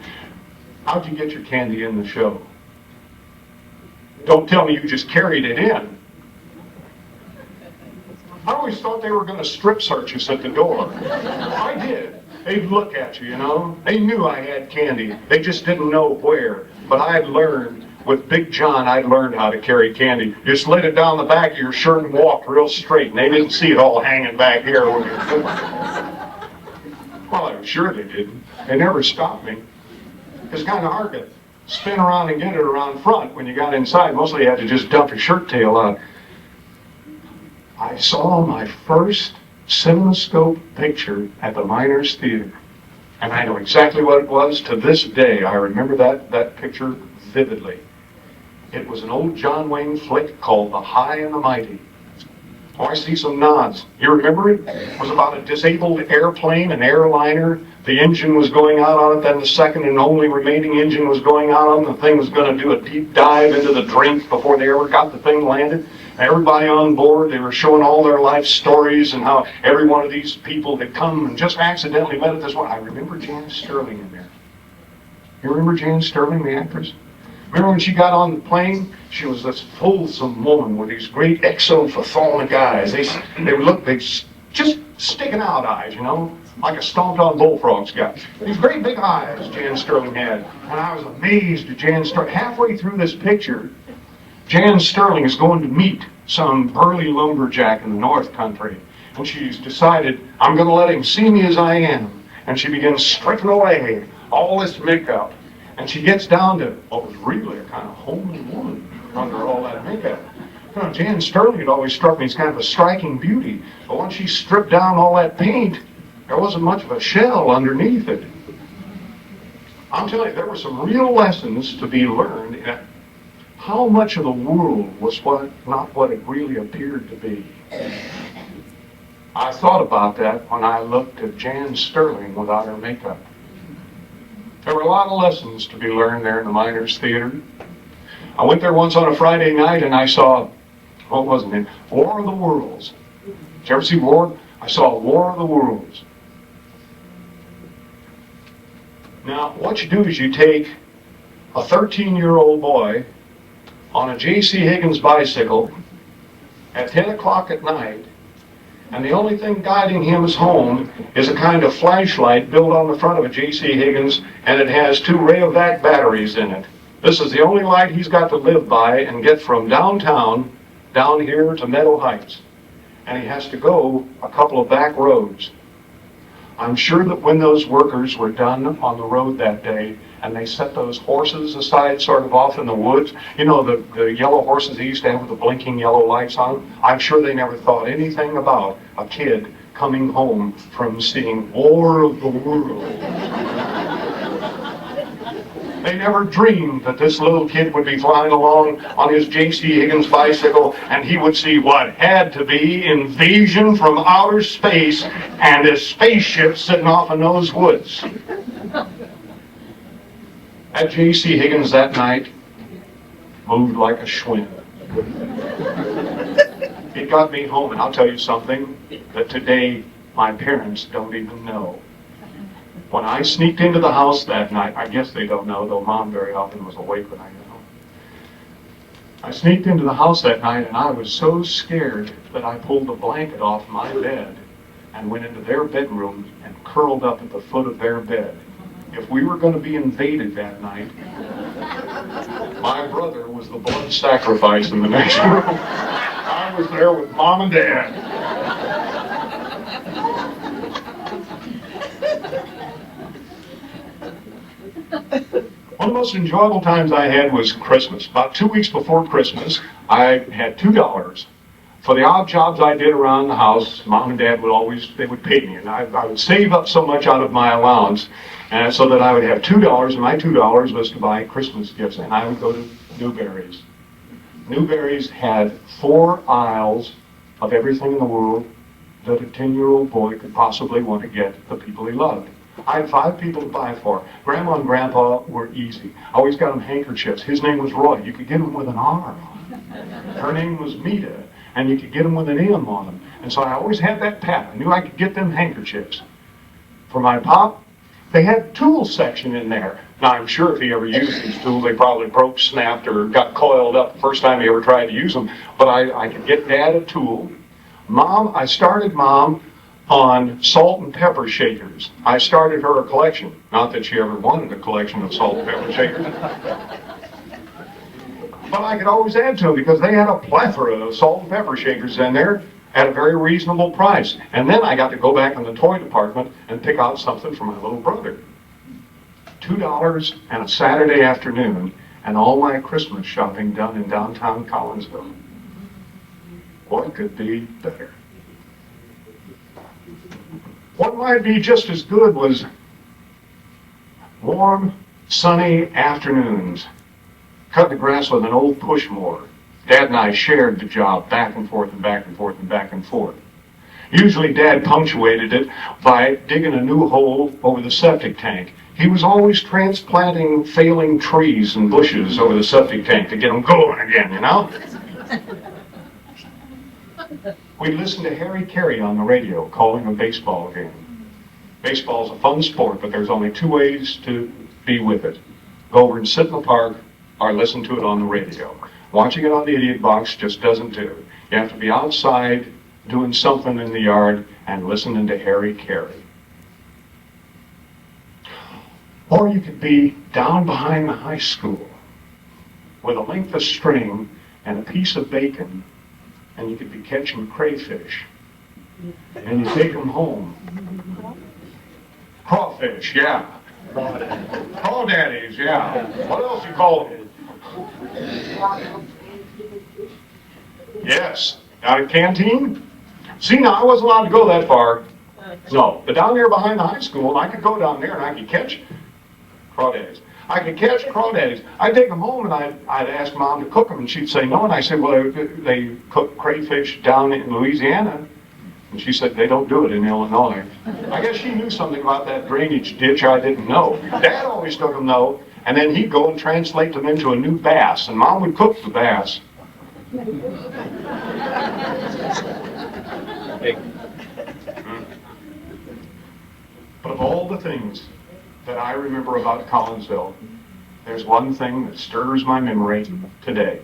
How'd you get your candy in the show? Don't tell me you just carried it in. I always thought they were going to strip search us at the door. I did. They'd look at you, you know. They knew I had candy. They just didn't know where. But I had learned with Big John, I learned how to carry candy. You slid it down the back of your shirt and walked real straight, and they didn't see it all hanging back here when you were doing it. Well, I'm sure they didn't. They never stopped me. It's kind of hard to spin around and get it around front when you got inside. Mostly you had to just dump your shirt tail out. I saw my first CinemaScope picture at the Miners Theater. And I know exactly what it was. To this day, I remember that picture vividly. It was an old John Wayne flick called The High and the Mighty. Oh, I see some nods. You remember it? It was about a disabled airplane, an airliner. The engine was going out on it, then the second and only remaining engine was going out on it. The thing was going to do a deep dive into the drink before they ever got the thing landed. Everybody on board, they were showing all their life stories and how every one of these people had come and just accidentally met at this one. I remember Jan Sterling in there. You remember Jan Sterling, the actress? Remember when she got on the plane? She was this fulsome woman with these great exophthalmic eyes. They just sticking out eyes, you know, like a stomped on bullfrog's got. These great big eyes Jan Sterling had. And I was amazed at Jan Sterling. Halfway through this picture, Jan Sterling is going to meet some burly lumberjack in the North Country. And she's decided, I'm going to let him see me as I am. And she begins stripping away all this makeup. And she gets down to what was really a kind of homely woman under all that makeup. You know, Jan Sterling had always struck me as kind of a striking beauty. But once she stripped down all that paint, there wasn't much of a shell underneath it. I'm telling you, there were some real lessons to be learned in how much of the world was not what it really appeared to be. I thought about that when I looked at Jan Sterling without her makeup. There were a lot of lessons to be learned there in the Miners Theater. I went there once on a Friday night and I saw, what was it, War of the Worlds. Did you ever see War? I saw War of the Worlds. Now, what you do is you take a 13-year-old boy on a J.C. Higgins bicycle at 10 o'clock at night, and the only thing guiding him home is a kind of flashlight built on the front of a J.C. Higgins, and it has 2 Rayovac batteries in it. This is the only light he's got to live by and get from downtown down here to Meadow Heights. And he has to go a couple of back roads. I'm sure that when those workers were done on the road that day, and they set those horses aside sort of off in the woods, you know, the yellow horses they used to have with the blinking yellow lights on them, I'm sure they never thought anything about a kid coming home from seeing War of the World. They never dreamed that this little kid would be flying along on his J.C. Higgins bicycle and he would see what had to be invasion from outer space and a spaceship sitting off in those woods. At J.C. Higgins that night moved like a Schwinn. It got me home, and I'll tell you something that today my parents don't even know. When I sneaked into the house that night, I guess they don't know, though Mom very often was awake when I got home. I sneaked into the house that night, and I was so scared that I pulled the blanket off my bed and went into their bedroom and curled up at the foot of their bed. If we were going to be invaded that night, my brother was the blood sacrifice in the next room. I was there with Mom and Dad. One of the most enjoyable times I had was Christmas. About 2 weeks before Christmas, I had $2. For the odd jobs I did around the house, Mom and Dad they would pay me. And I would save up so much out of my allowance, and so that I would have $2, and my $2 was to buy Christmas gifts. And I would go to Newberry's. Newberry's had 4 aisles of everything in the world that a 10-year-old boy could possibly want to get the people he loved. I had 5 people to buy for. Grandma and Grandpa were easy. I always got them handkerchiefs. His name was Roy. You could get them with an R on it. Her name was Mita, and you could get them with an M on them. And so I always had that pat. I knew I could get them handkerchiefs. For my pop, they had a tool section in there. Now, I'm sure if he ever used these tools, they probably broke, snapped, or got coiled up the first time he ever tried to use them. But I could get Dad a tool. Mom, I started Mom on salt and pepper shakers. I started her a collection. Not that she ever wanted a collection of salt and pepper shakers. But I could always add to them because they had a plethora of salt and pepper shakers in there at a very reasonable price. And then I got to go back in the toy department and pick out something for my little brother. $2 and a Saturday afternoon, and all my Christmas shopping done in downtown Collinsville. What could be better? What might be just as good was warm, sunny afternoons. Cut the grass with an old push mower. Dad and I shared the job back and forth and back and forth and back and forth. Usually Dad punctuated it by digging a new hole over the septic tank. He was always transplanting failing trees and bushes over the septic tank to get them going again, you know? We listened to Harry Carey on the radio calling a baseball game. Baseball's a fun sport, but there's only two ways to be with it. Go over and sit in the park or listen to it on the radio. Watching it on the idiot box just doesn't do. You have to be outside doing something in the yard and listening to Harry Carey. Or you could be down behind the high school with a length of string and a piece of bacon, and you could be catching crayfish. And you take them home. Crawfish, yeah. Crawdaddies, yeah. What else you call it? Yes. Out of canteen? See, now I wasn't allowed to go that far. No, but down there behind the high school, I could go down there and I could catch crawdaddies. I could catch crawdaddies. I'd take them home and I'd ask Mom to cook them, and she'd say no. And I said, well, they cook crayfish down in Louisiana. And she said, they don't do it in Illinois. I guess she knew something about that drainage ditch I didn't know. Dad always took them though, and then he'd go and translate them into a new bass, and Mom would cook the bass. But of all the things that I remember about Collinsville, there's one thing that stirs my memory today,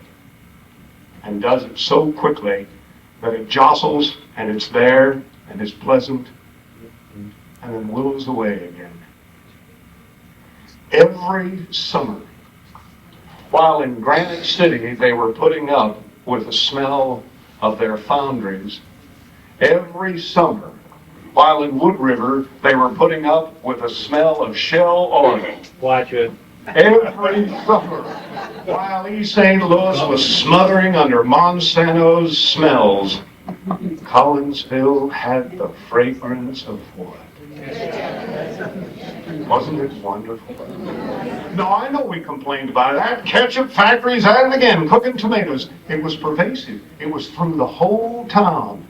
and does it so quickly that it jostles, and it's there, and it's pleasant, and then willows away again. Every summer, while in Granite City they were putting up with the smell of their foundries, every summer, while in Wood River they were putting up with the smell of Shell oil. Watch it. Every summer, while East St. Louis was smothering under Monsanto's smells, Collinsville had the fragrance of what? Wasn't it wonderful? No, I know we complained about that. Ketchup factories at it again, cooking tomatoes. It was pervasive. It was through the whole town.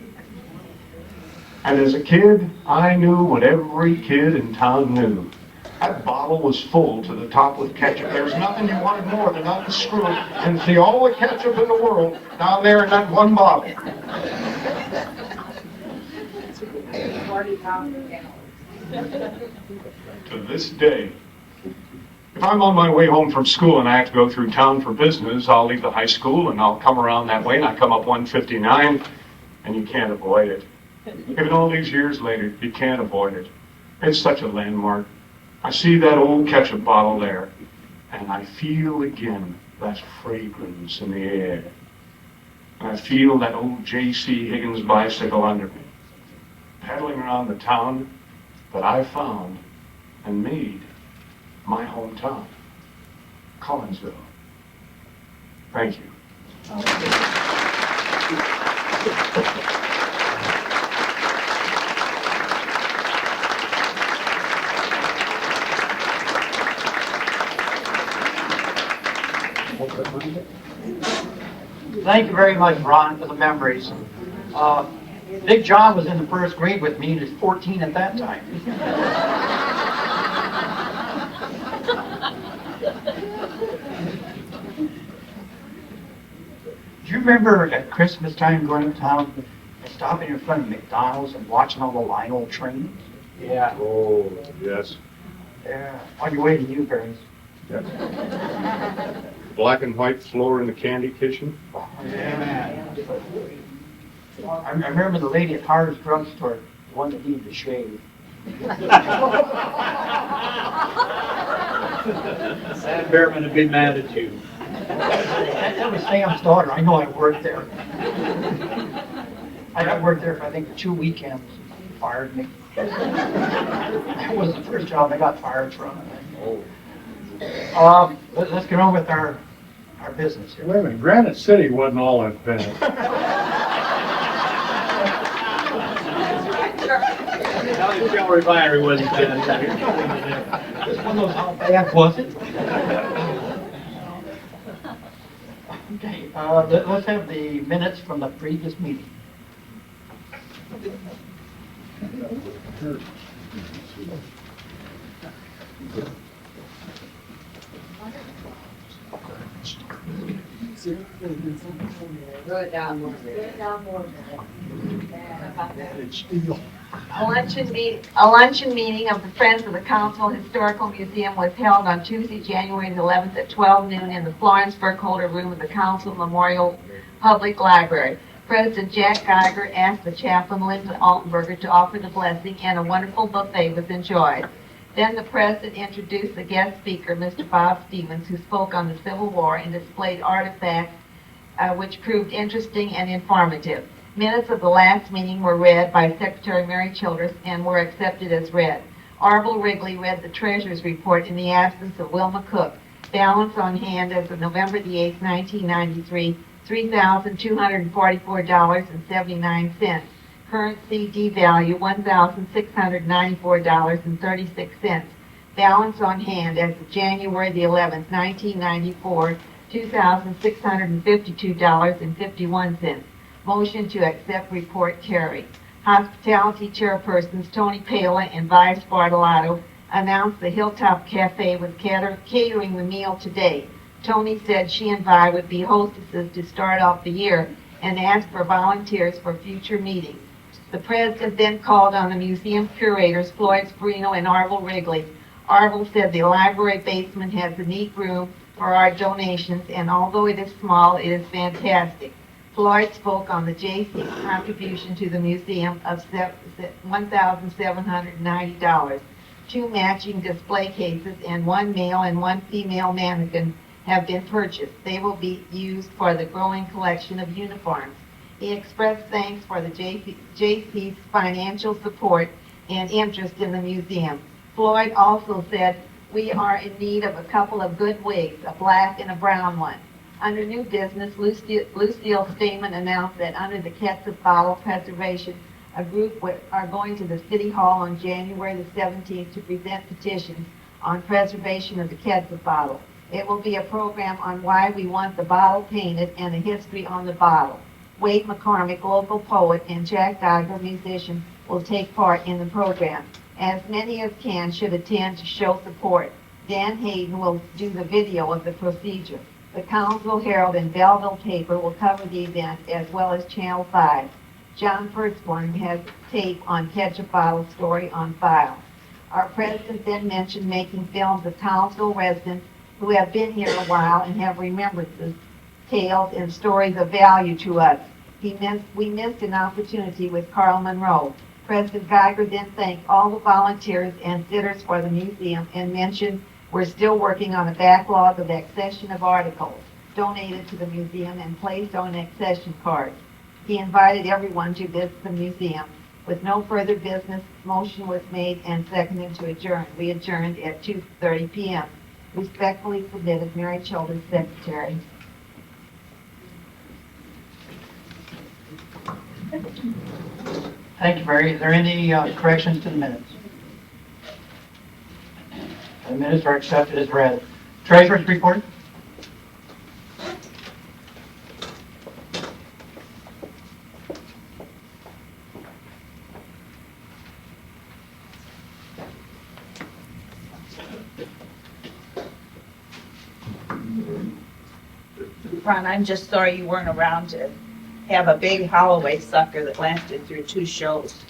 And as a kid, I knew what every kid in town knew. That bottle was full to the top with ketchup. There was nothing you wanted more than unscrew it and see all the ketchup in the world down there in that one bottle. 40,000 gallons. To this day, if I'm on my way home from school and I have to go through town for business, I'll leave the high school and I'll come around that way and I come up 159 and you can't avoid it. Even all these years later, you can't avoid it. It's such a landmark. I see that old ketchup bottle there, and I feel again that fragrance in the air. And I feel that old J.C. Higgins bicycle under me, pedaling around the town that I found and made my hometown, Collinsville. Thank you. Thank you very much, Ron, for the memories. Big John was in the first grade with me, and he was 14 at that time. Do you remember at Christmas time going to town and stopping in front of McDonald's and watching all the Lionel trains? Yeah. Oh, yes. Yeah. On your way to Newberry's. Yes. Black and white floor in the candy kitchen. Oh, yeah. I remember the lady at Harder's drugstore, the one that needed to shave. Sam Behrman would be mad at you. That was Sam's daughter. I know I worked there. I worked there for, I think, 2 weekends. He fired me. That was the first job I got fired from. Let's get on with our business here. Wait a minute, Granite City wasn't all that bad. Valley Trail Refinery wasn't bad. This one was how bad was it? Okay, let's have the minutes from the previous meeting. Wrote it down more. A luncheon meeting of the Friends of the Council Historical Museum was held on Tuesday, January the 11th at 12 noon in the Florence Burkholder Room of the Council Memorial Public Library. President Jack Geiger asked the chaplain Linda Altenberger to offer the blessing, and a wonderful buffet was enjoyed. Then the president introduced the guest speaker, Mr. Bob Stevens, who spoke on the Civil War and displayed artifacts which proved interesting and informative. Minutes of the last meeting were read by Secretary Mary Childress and were accepted as read. Arvil Wrigley read the treasurer's report in the absence of Wilma Cook. Balance on hand as of November the 8th, 1993, $3,244.79. Current CD value, $1,694.36. Balance on hand as of January the 11th, 1994, $2,652.51. Motion to accept report carried. Hospitality chairpersons Tony Pala and Vice Bartolotto announced the Hilltop Cafe was catering the meal today. Tony said she and Vi would be hostesses to start off the year and asked for volunteers for future meetings. The president then called on the museum curators Floyd Sperino and Arvil Wrigley. Arvil said the library basement has a neat room for our donations, and although it is small, it is fantastic. Floyd spoke on the J.C. contribution to the museum of $1,790. 2 matching display cases and 1 male and 1 female mannequin have been purchased. They will be used for the growing collection of uniforms. He expressed thanks for the J.C.'s financial support and interest in the museum. Floyd also said, "We are in need of a couple of good wigs, a black and a brown one." Under new business, Lucille Stamen announced that under the Ketchup Bottle Preservation, a group are going to the City Hall on January the 17th to present petitions on preservation of the Ketchup bottle. It will be a program on why we want the bottle painted and the history on the bottle. Wade McCormick, local poet, and Jack Geiger, musician, will take part in the program. As many as can should attend to show support. Dan Hayden will do the video of the procedure. The Collinsville Herald and Belleville paper will cover the event, as well as Channel 5. John Pertzborn has tape on Ketchup Bottle story on file. Our president then mentioned making films of Collinsville residents who have been here a while and have remembrances, tales, and stories of value to us. We missed an opportunity with Carl Monroe. President Geiger then thanked all the volunteers and sitters for the museum and mentioned we're still working on a backlog of accession of articles donated to the museum and placed on accession cards. He invited everyone to visit the museum. With no further business, motion was made and seconded to adjourn. We adjourned at 2:30 p.m. Respectfully submitted, Mary Childers, Secretary. Thank you, Mary. Is there any corrections to the minutes? The minutes are accepted as read. Treasurer's report? Ron, I'm just sorry you weren't around to have a big Holloway sucker that lasted through 2 shows.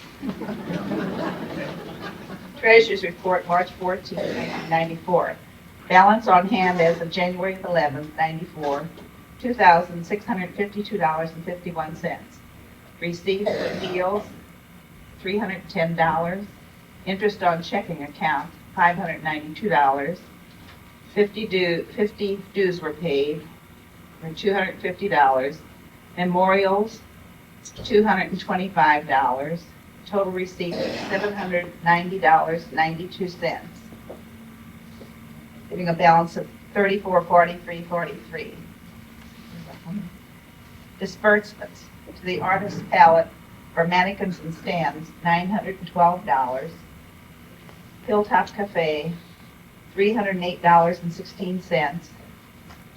Treasurer's report, March 14, 1994. Balance on hand as of January 11, 94, $2,652.51. Receipts for meals, $310. Interest on checking account, $592. 50 dues were paid. for $250. Memorials, $225. Total receipts, $790.92. Giving a balance of $3443.43. Disbursements to the Artist Palette for mannequins and stands, $912. Hilltop Cafe, $308.16.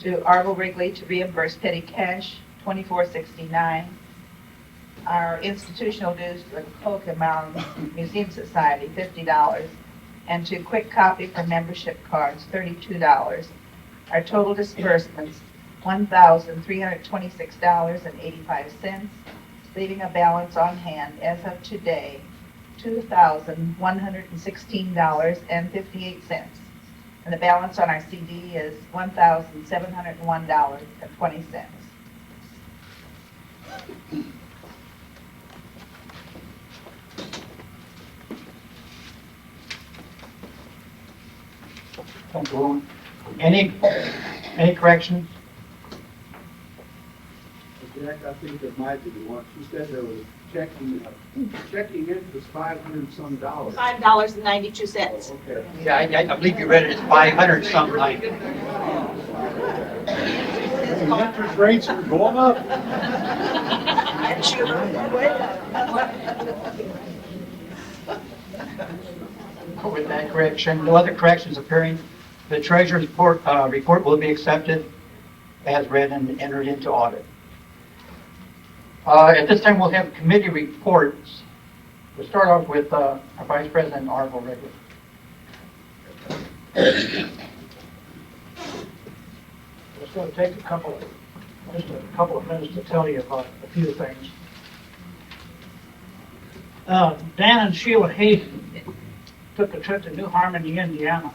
To Arvo Wrigley to reimburse petty cash, $24.69. Our institutional dues to the Cloak and Mountain Museum Society, $50. And to Quick Copy for membership cards, $32. Our total disbursements, $1,326.85, leaving a balance on hand as of today, $2,116.58. And the balance on our CD is $1,701.20. Thank you. Any corrections? Jack, I think that might be the one. She said there was checking in was $500 and some dollars. $5.92. Okay. Yeah, I believe you read it as 500 something like. Interest rates are going up. With that correction, no other corrections appearing, the treasurer's report will be accepted as read and entered into audit. At this time, we'll have committee reports. We'll start off with our Vice President, Arvo Wrigley. It's going to take just a couple of minutes to tell you about a few things. Dan and Sheila Hayden took a trip to New Harmony, Indiana.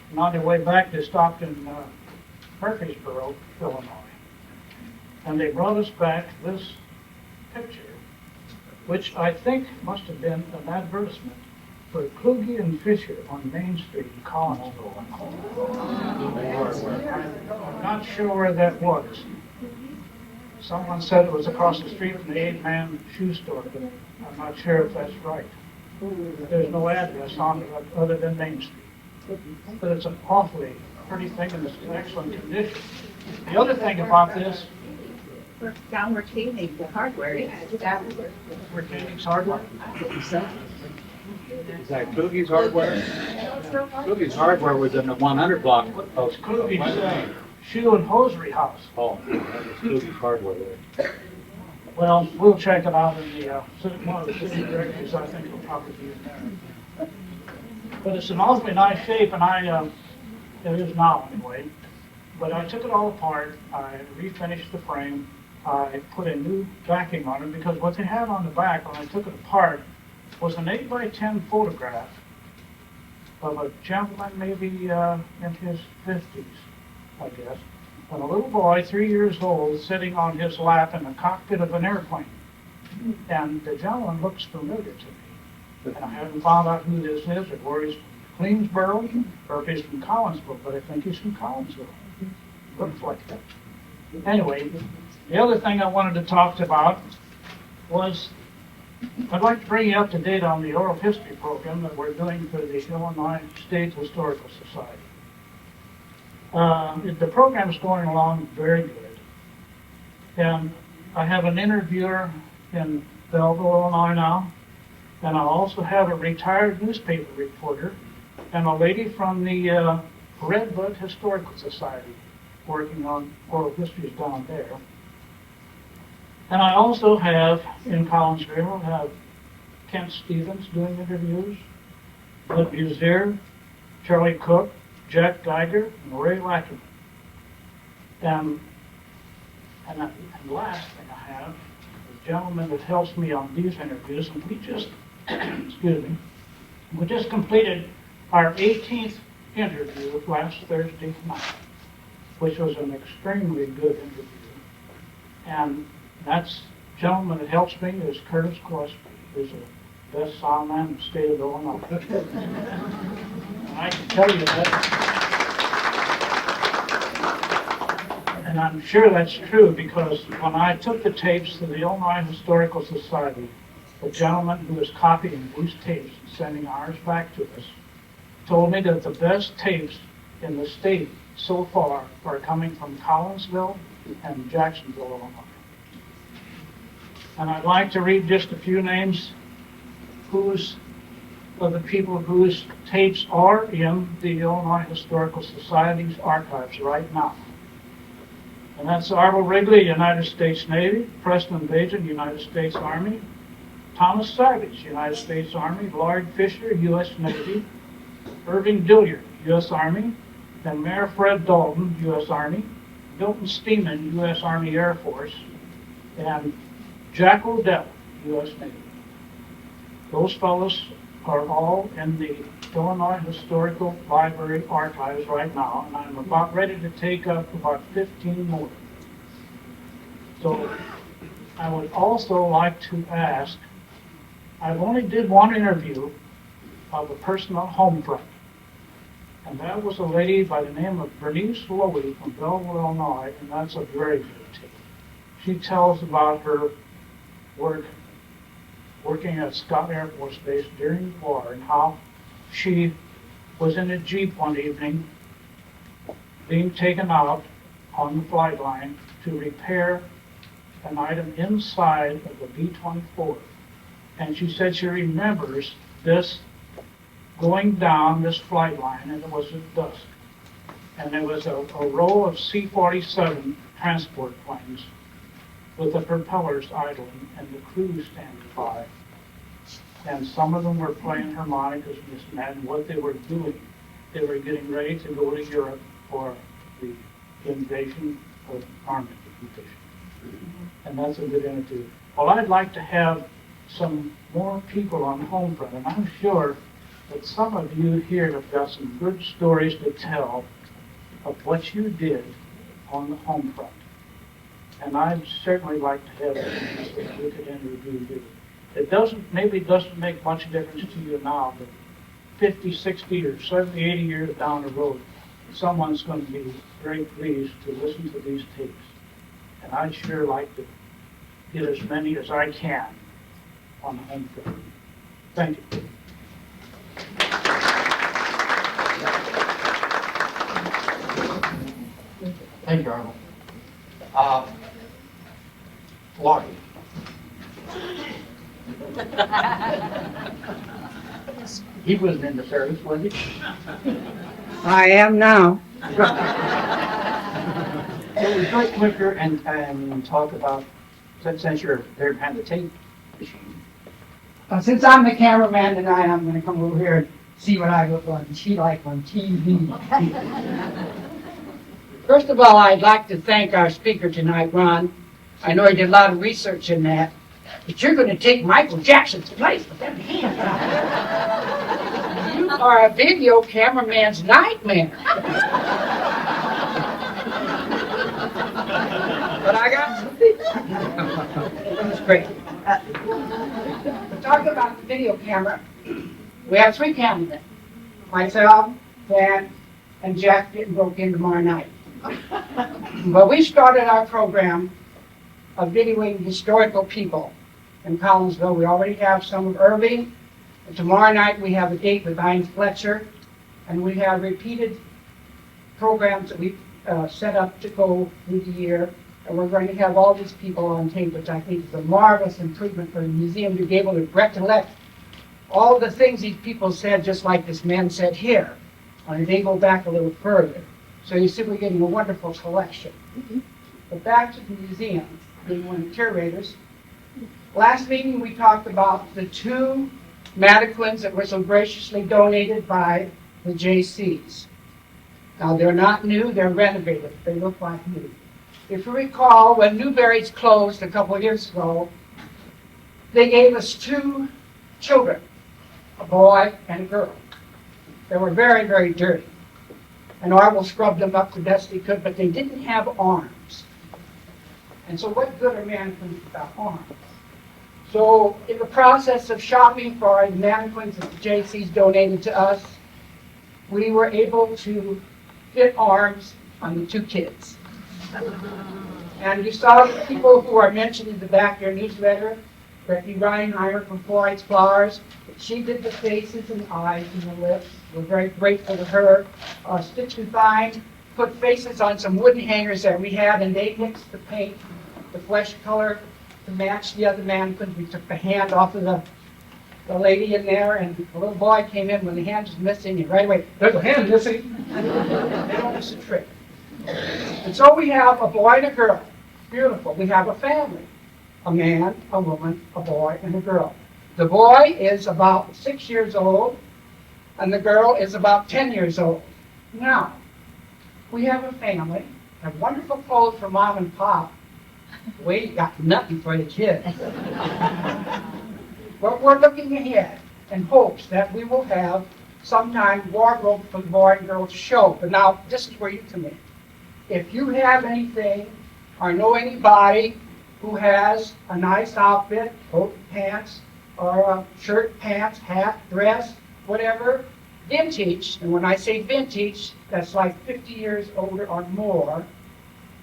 And on their way back, they stopped in Murfreesboro, Illinois. And they brought us back this picture, which I think must have been an advertisement for Kluge and Fisher on Main Street in Collinsville. I'm not sure where that was. Someone said it was across the street from the 8-Man shoe store, but I'm not sure if that's right. There's no address on it other than Main Street. But it's an awfully pretty thing and it's in excellent condition. The other thing about this, Down where Koenig, the hardware is. where Koenig's Hardware, Is that Kluge's Hardware? Kluge's Hardware was in the 100 block of it's Kluge's Shoe and Hosiery House. Oh, that was Kluge's Hardware there. Well, we'll check it out in the, one of the city directories, I think it'll probably be in there. But it's in awfully nice shape, and it is now anyway. But I took it all apart, I refinished the frame, I put a new backing on it, because what they had on the back when I took it apart was an 8x10 photograph of a gentleman maybe in his 50s, I guess, and a little boy, 3 years old, sitting on his lap in the cockpit of an airplane. And the gentleman looks familiar to me. And I haven't found out who this is, or where he's from, Queensboro, or if he's from Collinsville, but I think he's from Collinsville. Looks like that. Anyway, the other thing I wanted to talk about was I'd like to bring you up to date on the oral history program that we're doing for the Illinois State Historical Society. The program's going along very good. And I have an interviewer in Belleville, Illinois now, and I also have a retired newspaper reporter and a lady from the Redbud Historical Society working on oral histories down there. And I also have, in Collinsville, have Kent Stevens doing interviews, Bud Buzier, Charlie Cook, Jack Geiger, and Ray Lackerman. And the last thing I have, the gentleman that helps me on these interviews, and we just, excuse me, we just completed our 18th interview last Thursday night, which was an extremely good interview. And that's gentleman that helps me is Curtis Gillespie, who's the best sawman in the state of Illinois. And I can tell you that. And I'm sure that's true because when I took the tapes to the Illinois Historical Society, the gentleman who was copying these tapes and sending ours back to us told me that the best tapes in the state so far are coming from Collinsville and Jacksonville, Illinois. And I'd like to read just a few names of the people whose tapes are in the Illinois Historical Society's archives right now. And that's Arvil Wrigley, United States Navy; Preston Bajan, United States Army; Thomas Savage, United States Army; Lloyd Fisher, U.S. Navy; Irving Dilliard, U.S. Army; and Mayor Fred Dalton, U.S. Army; Milton Steeman, U.S. Army Air Force; and Jack Odell, U.S. Navy. Those fellows are all in the Illinois Historical Library archives right now, and I'm about ready to take up about 15 more. So I would also like to ask, I only did one interview of a person on Homefront, and that was a lady by the name of Bernice Lowy from Belleville, Illinois, and that's a very good tape. She tells about her working at Scott Air Force Base during the war and how she was in a Jeep one evening being taken out on the flight line to repair an item inside of the B-24. And she said she remembers this going down this flight line, and it was at dusk. And there was a row of C-47 transport planes with the propellers idling and the crew standing by. And some of them were playing harmonicas and what they were doing. They were getting ready to go to Europe for the invasion of Normandy. And that's a good interview. Well, I'd like to have some more people on Homefront, and I'm sure that some of you here have got some good stories to tell of what you did on the Homefront. And I'd certainly like to have them so that we could interview you. It maybe doesn't make much difference to you now, but 50, 60, or 70, 80 years down the road, someone's going to be very pleased to listen to these tapes. And I'd sure like to get as many as I can on the Homefront. Thank you. Thank you, Arnold. Laurie. He wasn't in the service, was he? I am now. So we go quicker and talk about, since you're there behind the tape machine. Since I'm the cameraman tonight, I'm gonna come over here and see what I look like on TV. First of all, I'd like to thank our speaker tonight, Ron. I know he did a lot of research in that, but you're gonna take Michael Jackson's place with them hands out. You are a video cameraman's nightmare. But I got something. That was great. Talking about the video camera, we have 3 cameramen. Myself, Dan, and Jeff getting broke in tomorrow night. But we started our program of videoing historical people in Collinsville. We already have some of Irving. And tomorrow night we have a date with Heinz Fletcher. And we have repeated programs that we've set up to go through the year. And we're going to have all these people on tape, which I think is a marvelous improvement for the museum to be able to recollect all the things these people said, just like this man said here. And they go back a little further. So you see we're getting a wonderful collection. But back to the museum, being one of the curators. Last meeting we talked about the 2 mannequins that were so graciously donated by the JCs. Now they're not new, they're renovated. They look like new. If you recall, when Newberry's closed a couple of years ago, they gave us 2 children, a boy and a girl. They were very, very dirty. And Arvil scrubbed them up the best he could, but they didn't have arms. And so what good are mannequins without arms? So in the process of shopping for our mannequins that the JCs donated to us, we were able to fit arms on the 2 kids. And you saw the people who are mentioned in the back of your newsletter, Becky Reinheimer from Four Eyes Flowers. She did the faces and eyes and the lips. We're very grateful to her. Stitch and Fine put faces on some wooden hangers that we had, and they mixed the paint, the flesh color, to match the other mannequins. We took the hand off of the lady in there, and the little boy came in when the hand was missing, and right away, there's a hand missing. They don't miss a trick. And so we have a boy and a girl. Beautiful. We have a family. A man, a woman, a boy, and a girl. The boy is about 6 years old, and the girl is about 10 years old. Now, we have a family, have wonderful clothes for mom and pop. We got nothing for the kids. But we're looking ahead in hopes that we will have sometime wardrobe for the boy and girl show. But now, this is where you come in. If you have anything or know anybody who has a nice outfit, coat, pants, or a shirt, pants, hat, dress, whatever, vintage, and when I say vintage, that's like 50 years older or more.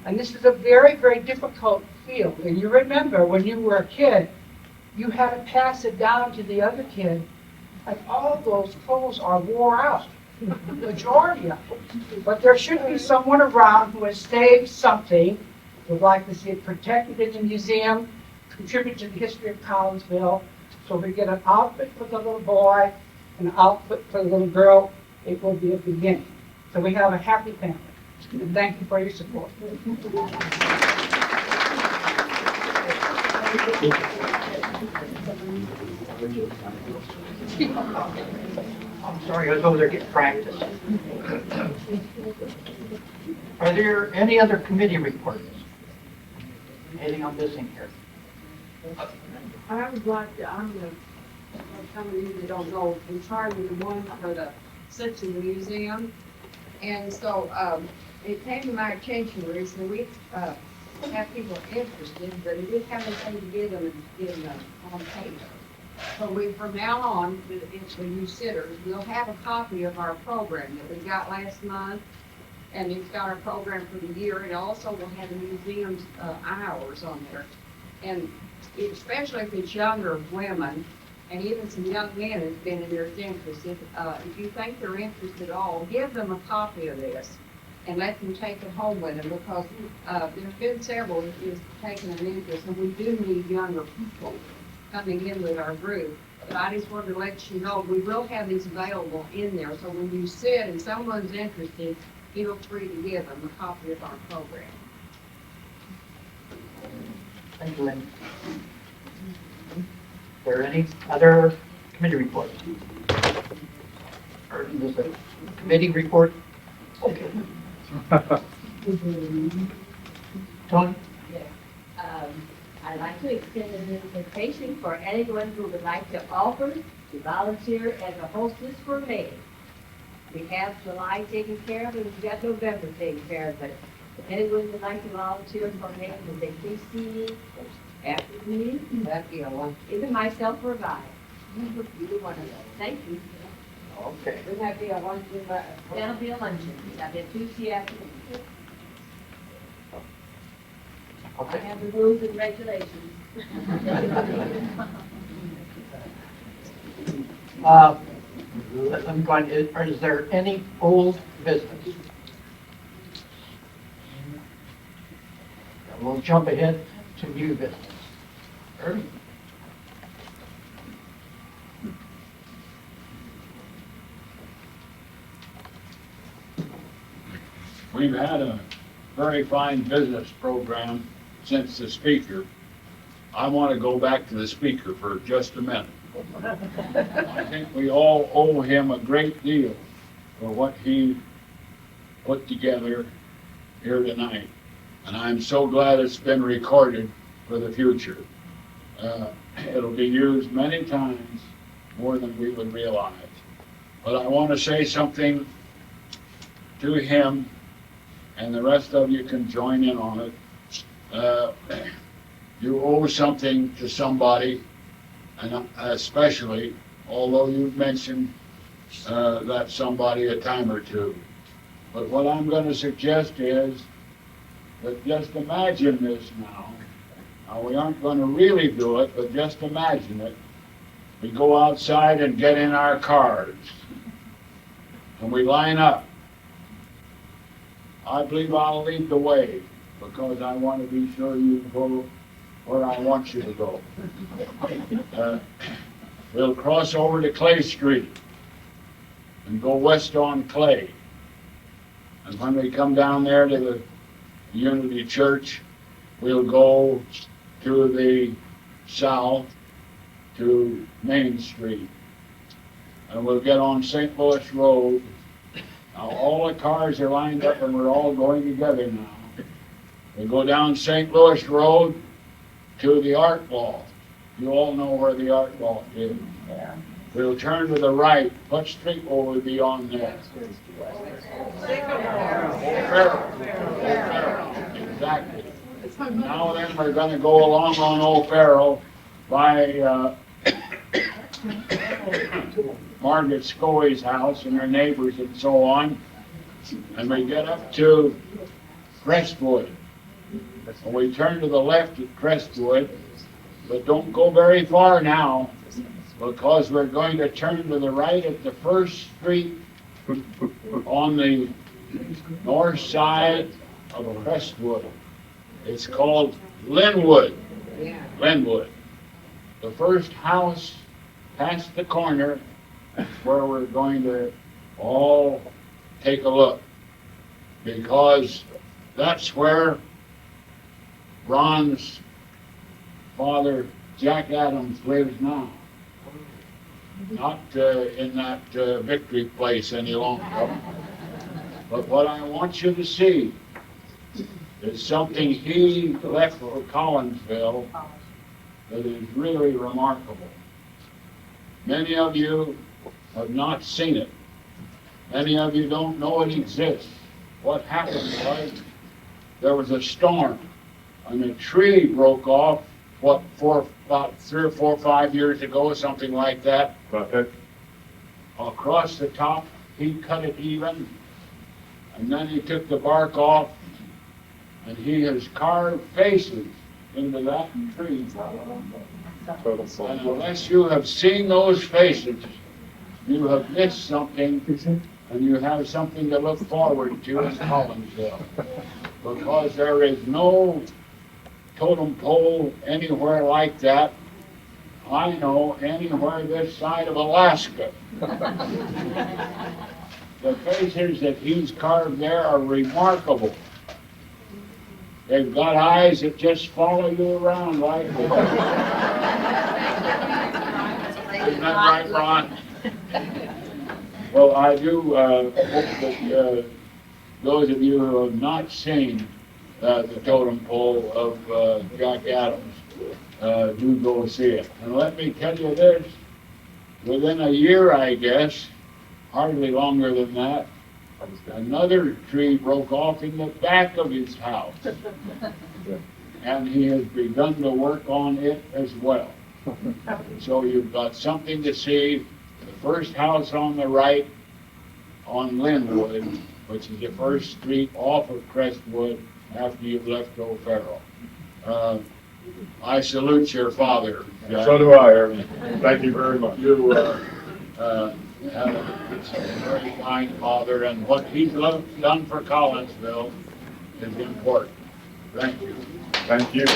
And this is a very, very difficult field. And you remember when you were a kid, you had to pass it down to the other kid, and all those clothes are wore out, majority of them. But there should be someone around who has saved something, would like to see it protected in the museum, contribute to the history of Collinsville. So if we get an outfit for the little boy, an outfit for the little girl, it will be a beginning. So we have a happy family. And thank you for your support. I'm sorry, I was over there getting practice. Are there any other committee reports? Anything I'm missing here? I would like to, I'm the, for some of you that don't know, in charge of the one for the Simpson Museum. And so, it came to my attention recently, we have people interested, but it didn't have anything to get them on paper. So we, from now on, it's the new sitters, we'll have a copy of our program that we got last month. And it's got our program for the year, and also we'll have the museum's hours on there. And especially if it's younger women, and even some young men has been in there interested, if you think they're interested at all, give them a copy of this and let them take it home with them, because there's been several who's taken an interest, and we do need younger people coming in with our group. But I just wanted to let you know, we will have these available in there, so when you sit and someone's interested, feel free to give them a copy of our program. Thank you, Lynn. Are there any other committee reports? Or is this a committee report? Okay. Tony? I'd like to extend an invitation for anyone who would like to offer to volunteer as a hostess for May. We have July taken care of, and we've got November taken care of, but if anyone would like to volunteer for May, would they please see me after the meeting? That'd be a lunch. Either myself or Vi. Either one of those. Thank you. Okay. Would that be a lunch? That'll be a luncheon. That'll be a Tuesday afternoon. I Okay. have the rules and regulations. I'm going, is there any old business? We'll jump ahead to new business. Ernie? We've had a very fine business program since the speaker. I want to go back to the speaker for just a minute. I think we all owe him a great deal for what he put together here tonight. And I'm so glad it's been recorded for the future. It'll be used many times, more than we would realize. But I want to say something to him, and the rest of you can join in on it. You owe something to somebody, and especially, although you've mentioned that somebody a time or two. But what I'm going to suggest is But just imagine this now. Now, we aren't going to really do it, but just imagine it. We go outside and get in our cars, and we line up. I believe I'll lead the way, because I want to be sure you go where I want you to go. We'll cross over to Clay Street and go west on Clay. And when we come down there to the Unity Church, we'll go to the south to Main Street. And we'll get on St. Louis Road. Now all the cars are lined up and we're all going together now. We go down St. Louis Road to the Art Loft. You all know where the Art Loft is. Yeah. We'll turn to the right. What street will we be on there? Exactly. Now then, we're going to go along on O'Farrell by Margaret Scoey's house and her neighbors and so on. And we get up to Crestwood. And we turn to the left at Crestwood, but don't go very far now, because we're going to turn to the right at the first street on the north side of Crestwood. It's called Linwood. Linwood. The first house past the corner is where we're going to all take a look, because that's where Ron's father, Jack Adams, lives now. Not in that Victory Place any longer. But what I want you to see is something he left for Collinsville that is really remarkable. Many of you have not seen it. Many of you don't know it exists. What happened was there was a storm and a tree broke off, about 3 or 4 or 5 years ago, something like that. Across the top, he cut it even, and then he took the bark off, and he has carved faces into that tree. And unless you have seen those faces, you have missed something, and you have something to look forward to in Collinsville. Because there is no totem pole anywhere like that, I know, anywhere this side of Alaska. The faces that he's carved there are remarkable. They've got eyes that just follow you around like this. Isn't that right, Ron? Well, I do hope that those of you who have not seen the totem pole of Jack Adams do go see it. And let me tell you this, within a year, I guess, hardly longer than that, another tree broke off in the back of his house. And he has begun to work on it as well. So you've got something to see. The first house on the right on Linwood, which is the first street off of Crestwood after you've left O'Farrell. I salute your father, Jack. So do I, Irving. Thank you very much. You have a very kind father, and what he's done for Collinsville is important. Thank you. Thank you.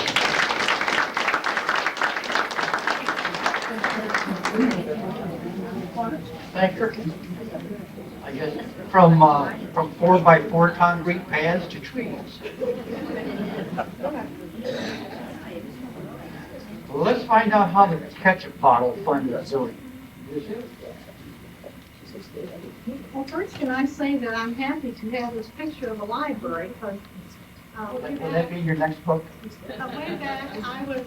Thank you. I guess from 4x4 concrete pads to trees. Let's find out how the ketchup bottle fund is doing. Well, first, can I say that I'm happy to have this picture of a library, because Will that be your next book? way back, I was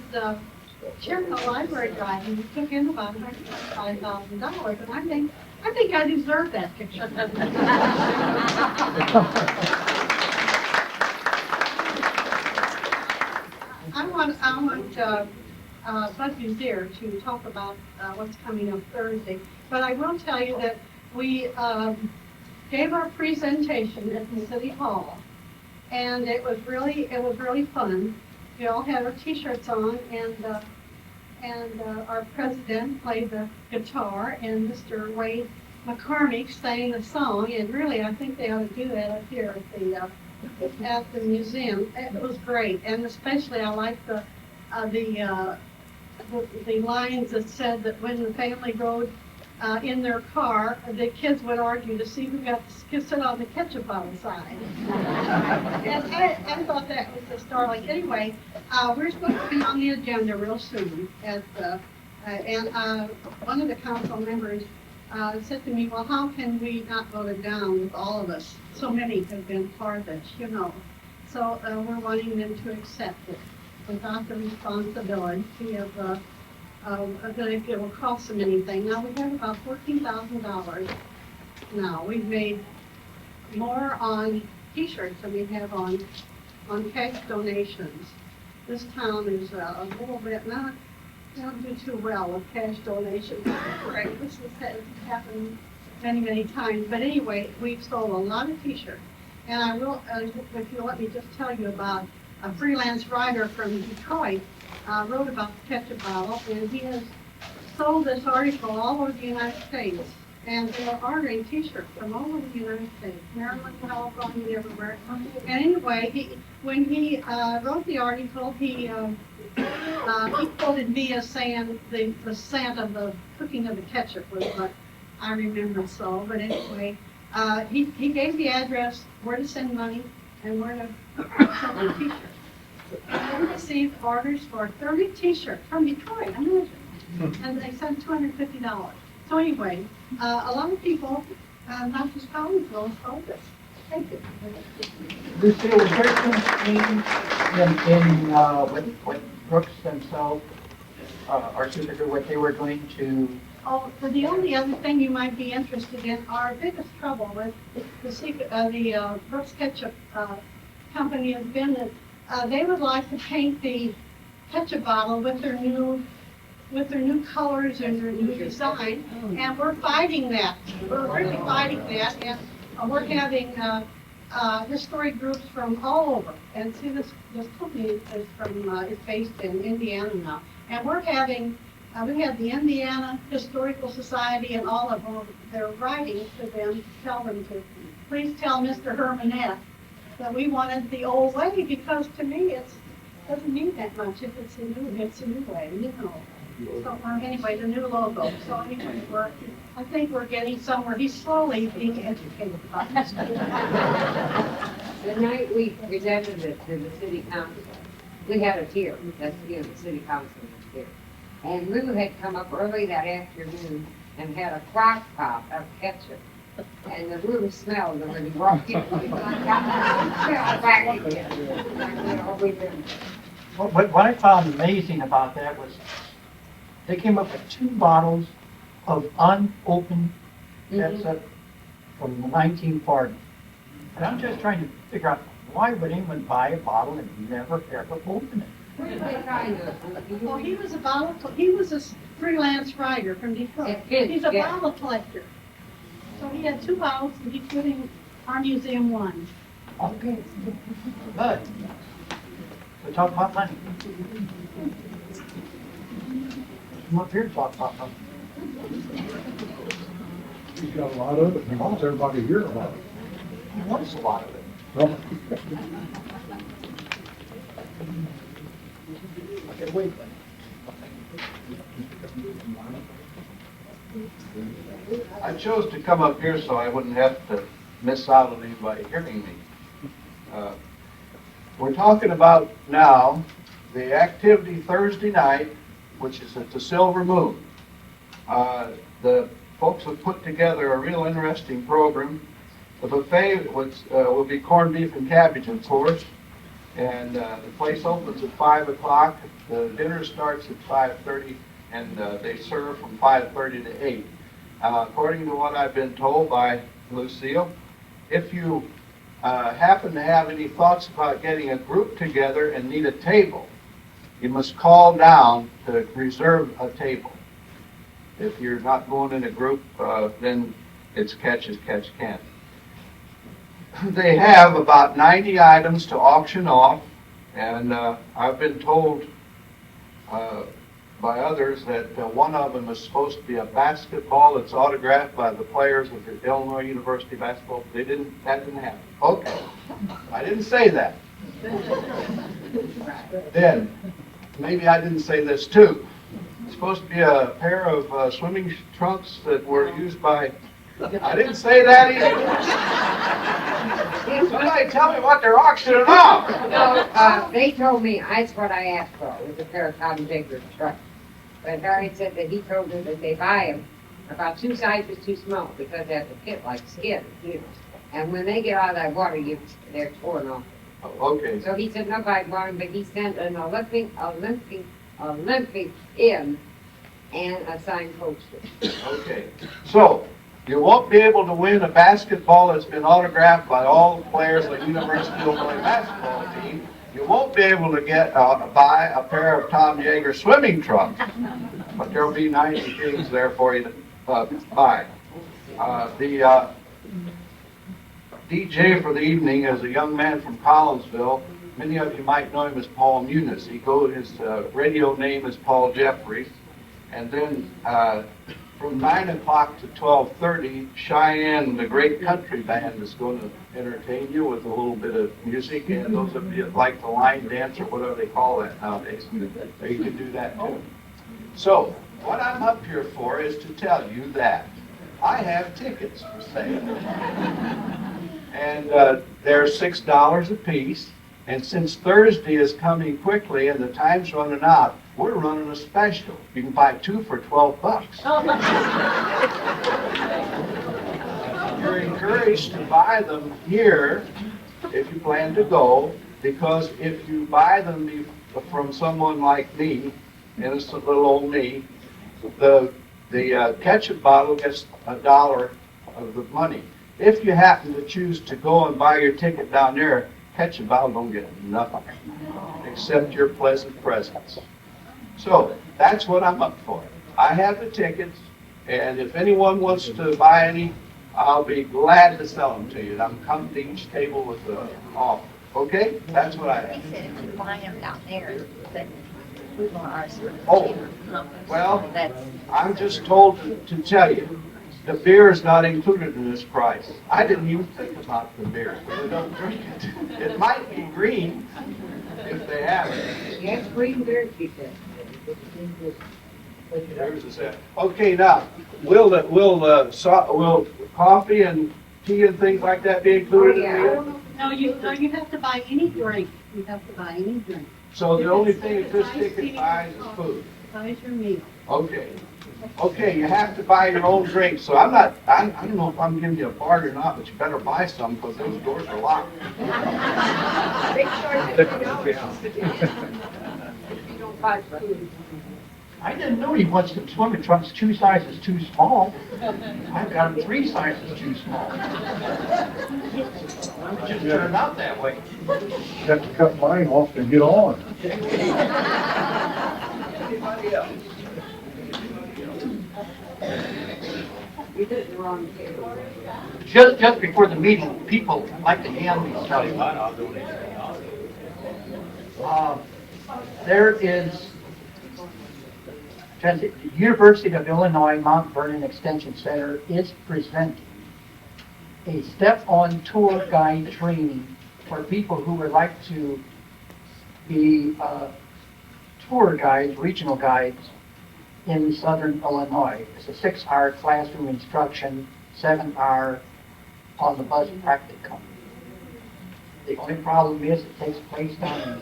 chairman of the library drive, and we took in about $5,000, and I think I deserve that picture. I want Buzz here to talk about what's coming up Thursday, but I will tell you that we gave our presentation at the City Hall, And it was really fun. We all had our t-shirts on, and our president played the guitar, and Mr. Wade McCormick sang the song, and really, I think they ought to do that up here at the museum. It was great, and especially I liked the lines that said that when the family rode in their car, the kids would argue to see who got to sit on the ketchup bottle side. And I thought that was just startling. Anyway, we're supposed to be on the agenda real soon. And one of the council members said to me, well, how can we not vote it down with all of us? So many have been part of it, you know. So we're wanting them to accept it without the responsibility of that it will cost them anything. Now, we have about $14,000 now. We've made more on t-shirts than we have on cash donations. This town is a little bit not, they don't do too well with cash donations. Right, this has happened many times. But anyway, we've sold a lot of t-shirts. And I will, if you'll let me just tell you about a freelance writer from Detroit, wrote about the ketchup bottle, and he has sold this article all over the United States. And they're ordering t-shirts from all over the United States, Maryland, California, everywhere. And anyway, when he wrote the article, he quoted me as saying the scent of the cooking of the ketchup was what I remember so. But anyway, he gave the address, where to send money, and where to send the t-shirts. We received orders for 30 t-shirts from Detroit, imagine. And they sent $250. So anyway, a lot of people, not just Collinsville, sold this. Thank you. Lucille, was there anything in what Brooks themselves, our sister, what they were doing to? Oh, the only other thing you might be interested in, our biggest trouble with the Brooks Ketchup company has been that they would like to paint the ketchup bottle with their new colors and their new design, and we're fighting that. We're really fighting that, and we're having historic groups from all over. And see, this company is based in Indiana now, and we're having we have the Indiana Historical Society and all of them. They're writing to them to tell them to please tell Mr. Hermanette that we wanted the old way, because to me it doesn't mean that much if it's a new way, you know. So anyway, the new logo. So anyway, I think we're getting somewhere. He's slowly being educated about this. The night we presented it to the city council, we had a tier, that's, the city council was here. And Lou had come up early that afternoon and had a crock pot of ketchup. And the room smelled when we walked in. What I found amazing about that was they came up with 2 bottles of unopened ketchup from the 1940s. And I'm just trying to figure out, why would anyone buy a bottle and never ever open it? Well, he was a freelance writer from Detroit. He's a bottle collector. So he had 2 bottles, and he's giving our museum 1. Okay, good. We talk about money. Come up here and talk about money. He's got a lot of it, he wants everybody to hear about it. He wants a lot of it. Well, Okay, wait. I chose to come up here so I wouldn't have to miss out on anybody hearing me. We're talking about now the activity Thursday night, which is at the Silver Moon. The folks have put together a real interesting program. The buffet will be corned beef and cabbage, of course, and the place opens at 5 o'clock. The dinner starts at 5:30, and they serve from 5:30 to 8. According to what I've been told by Lucille, if you happen to have any thoughts about getting a group together and need a table, you must call down to reserve a table. If you're not going in a group, then it's catch as catch can. they have about 90 items to auction off, and I've been told by others that one of them is supposed to be a basketball that's autographed by the players of the Illinois University basketball. That didn't happen. Okay, I didn't say that. Then, maybe I didn't say this too. It's supposed to be a pair of swimming trunks that were used by, I didn't say that either. Somebody tell me what they're auctioning off. No, they told me, that's what I asked for, was a pair of Tom Jager's trucks. But Harry said that he told them that they buy them about 2 sizes too small because they have to fit like skin, you know. And when they get out of that water, they're torn off. Oh, okay. So he said nobody bought them, but he sent an Olympic in and a signed poster. Okay. So, you won't be able to win a basketball that's been autographed by all the players of the University of Illinois basketball team. You won't be able to buy a pair of Tom Yeager swimming trunks, but there will be 90 things there for you to buy. The DJ for the evening is a young man from Collinsville. Many of you might know him as Paul Muniz. His radio name is Paul Jeffries. And then from 9 o'clock to 12:30, Cheyenne, the great country band, is going to entertain you with a little bit of music. And those of you that like the line dance or whatever they call that nowadays, you can do that too. So, what I'm up here for is to tell you that I have tickets for sale. And they're $6 a piece. And since Thursday is coming quickly and the time's running out, we're running a special. You can buy 2 for $12. You're encouraged to buy them here if you plan to go, because if you buy them from someone like me, innocent little old me, the ketchup bottle gets $1 of the money. If you happen to choose to go and buy your ticket down there, ketchup bottle don't get nothing except your pleasant presence. So that's what I'm up for. I have the tickets, and if anyone wants to buy any, I'll be glad to sell them to you. And I'm coming to each table with the offer. Okay? That's what I have. He said if you buy them down there, that we want ours. Oh, well, I'm just told to tell you, the beer is not included in this price. I didn't even think about the beer. They don't drink it. It might be green if they have it. Yes, green beer, she said. There's a set. Okay, now, will coffee and tea and things like that be included in the meal? No, you have to buy any drink. You have to buy any drink. So the only thing that this ticket buys is food? Buys your meal. Okay. Okay, you have to buy your own drink, so I don't know if I'm giving you a bargain or not, but you better buy some because those doors are locked. I didn't know he wants the swimming trunks 2 sizes too small. I've got them 3 sizes too small. It just turned out that way. Have to cut mine off and get on. Anybody else? You did the wrong table. Just before the meeting, people like to hand me stuff. There is, the University of Illinois Mount Vernon Extension Center is presenting a step-on tour guide training for people who would like to be tour guides, regional guides in southern Illinois. It's a 6-hour classroom instruction, 7-hour on the bus practicum. The only problem is it takes place down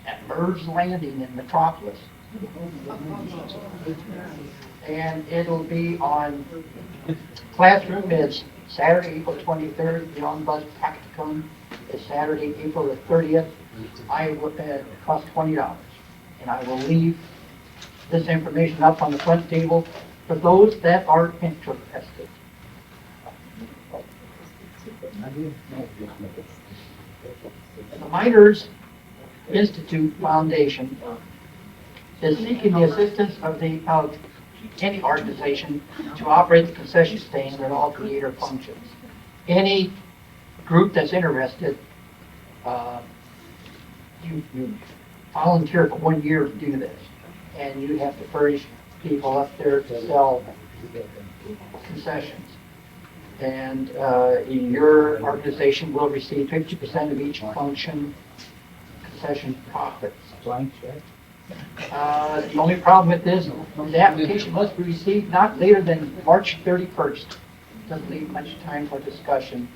at Merz Landing in Metropolis. And it'll be on, classroom is Saturday, April 23rd, the on-bus practicum is Saturday, April the 30th. It costs $20. And I will leave this information up on the front table for those that are interested. The Miners Institute Foundation is seeking the assistance of any organization to operate the concession stand at all theater functions. Any group that's interested, you volunteer for 1 year to do this. And you have to furnish people up there to sell concessions. And your organization will receive 50% of each function concession profits. The only problem with this, the application must be received not later than March 31st. Doesn't leave much time for discussion.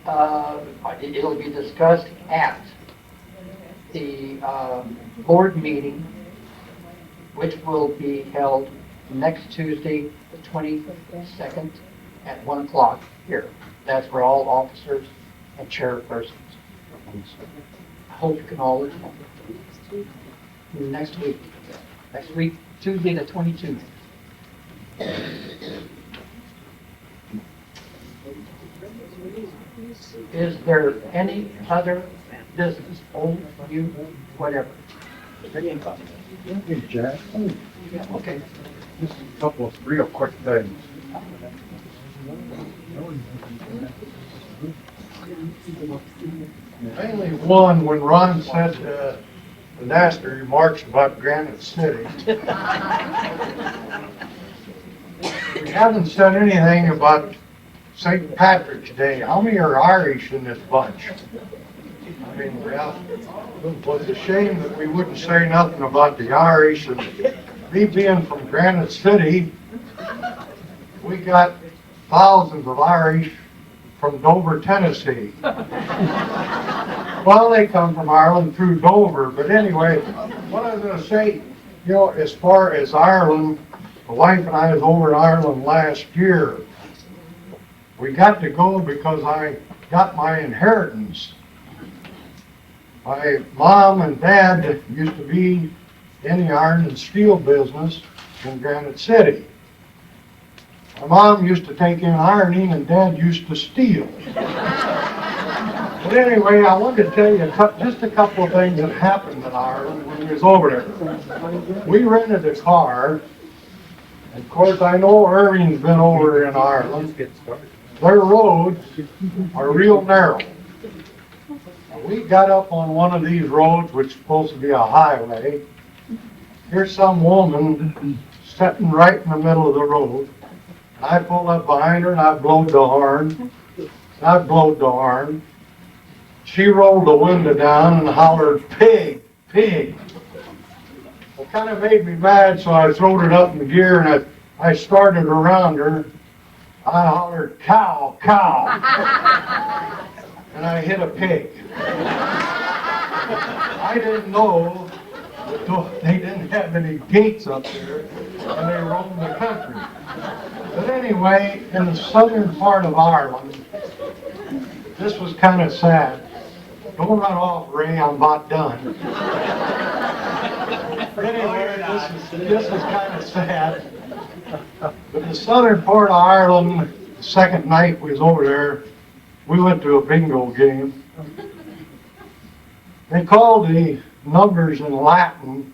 It'll be discussed at the board meeting, which will be held next Tuesday, the 22nd, at 1 o'clock here. That's for all officers and chairpersons. I hope you can all attend. Next week, Tuesday the 22nd. Is there any other business, old, new, whatever? Hey, Jack. Yeah, okay. Just a couple of real quick things. Mainly one, when Ron said the nasty remarks about Granite City. We haven't said anything about St. Patrick's Day. How many are Irish in this bunch? I mean, it was a shame that we wouldn't say nothing about the Irish. And me being from Granite City, we got thousands of Irish from Dover, Tennessee. Well, they come from Ireland through Dover, but anyway, what I was going to say, you know, as far as Ireland, the wife and I was over in Ireland last year. We got to go because I got my inheritance. My mom and dad used to be in the iron and steel business in Granite City. My mom used to take in ironing and Dad used to steal. But anyway, I wanted to tell you just a couple of things that happened in Ireland when we was over there. We rented a car. And of course, I know Irving's been over in Ireland. Their roads are real narrow. We got up on one of these roads, which is supposed to be a highway. Here's some woman sitting right in the middle of the road. And I pulled up behind her and I blowed the horn. She rolled the window down and hollered, "Pig, pig." It kind of made me mad, so I throwed it up in gear and I started around her. I hollered, "Cow, cow." And I hit a pig. I didn't know that they didn't have any gates up there and they roamed the country. But anyway, in the southern part of Ireland, this was kind of sad. Don't run off, Ray, I'm about done. Anyway, this is kind of sad. But the southern part of Ireland, the second night we was over there, we went to a bingo game. They called the numbers in Latin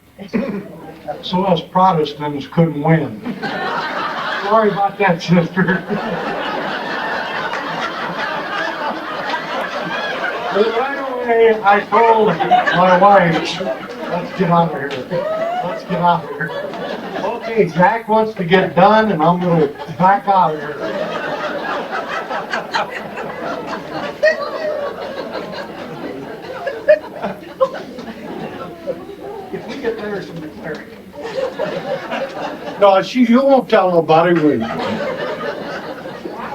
so us Protestants couldn't win. Sorry about that, sister. But right away, I told my wife, let's get out of here. Okay, Jack wants to get done, and I'm going to back out of here. If we get letters from the cleric. No, you won't tell nobody, will you?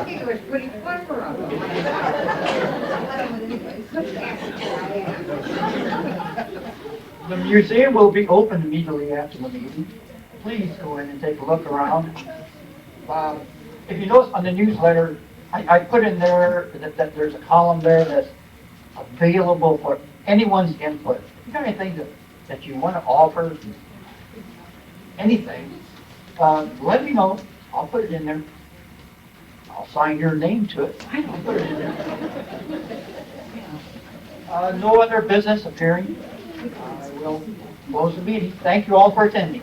He was pretty clever of him. The museum will be open immediately after the meeting. Please go in and take a look around. If you notice on the newsletter, I put in there that there's a column there that's available for anyone's input. If you got anything that you want to offer, anything, let me know. I'll put it in there. I'll sign your name to it. I'll put it in there. No other business appearing. I will close the meeting. Thank you all for attending.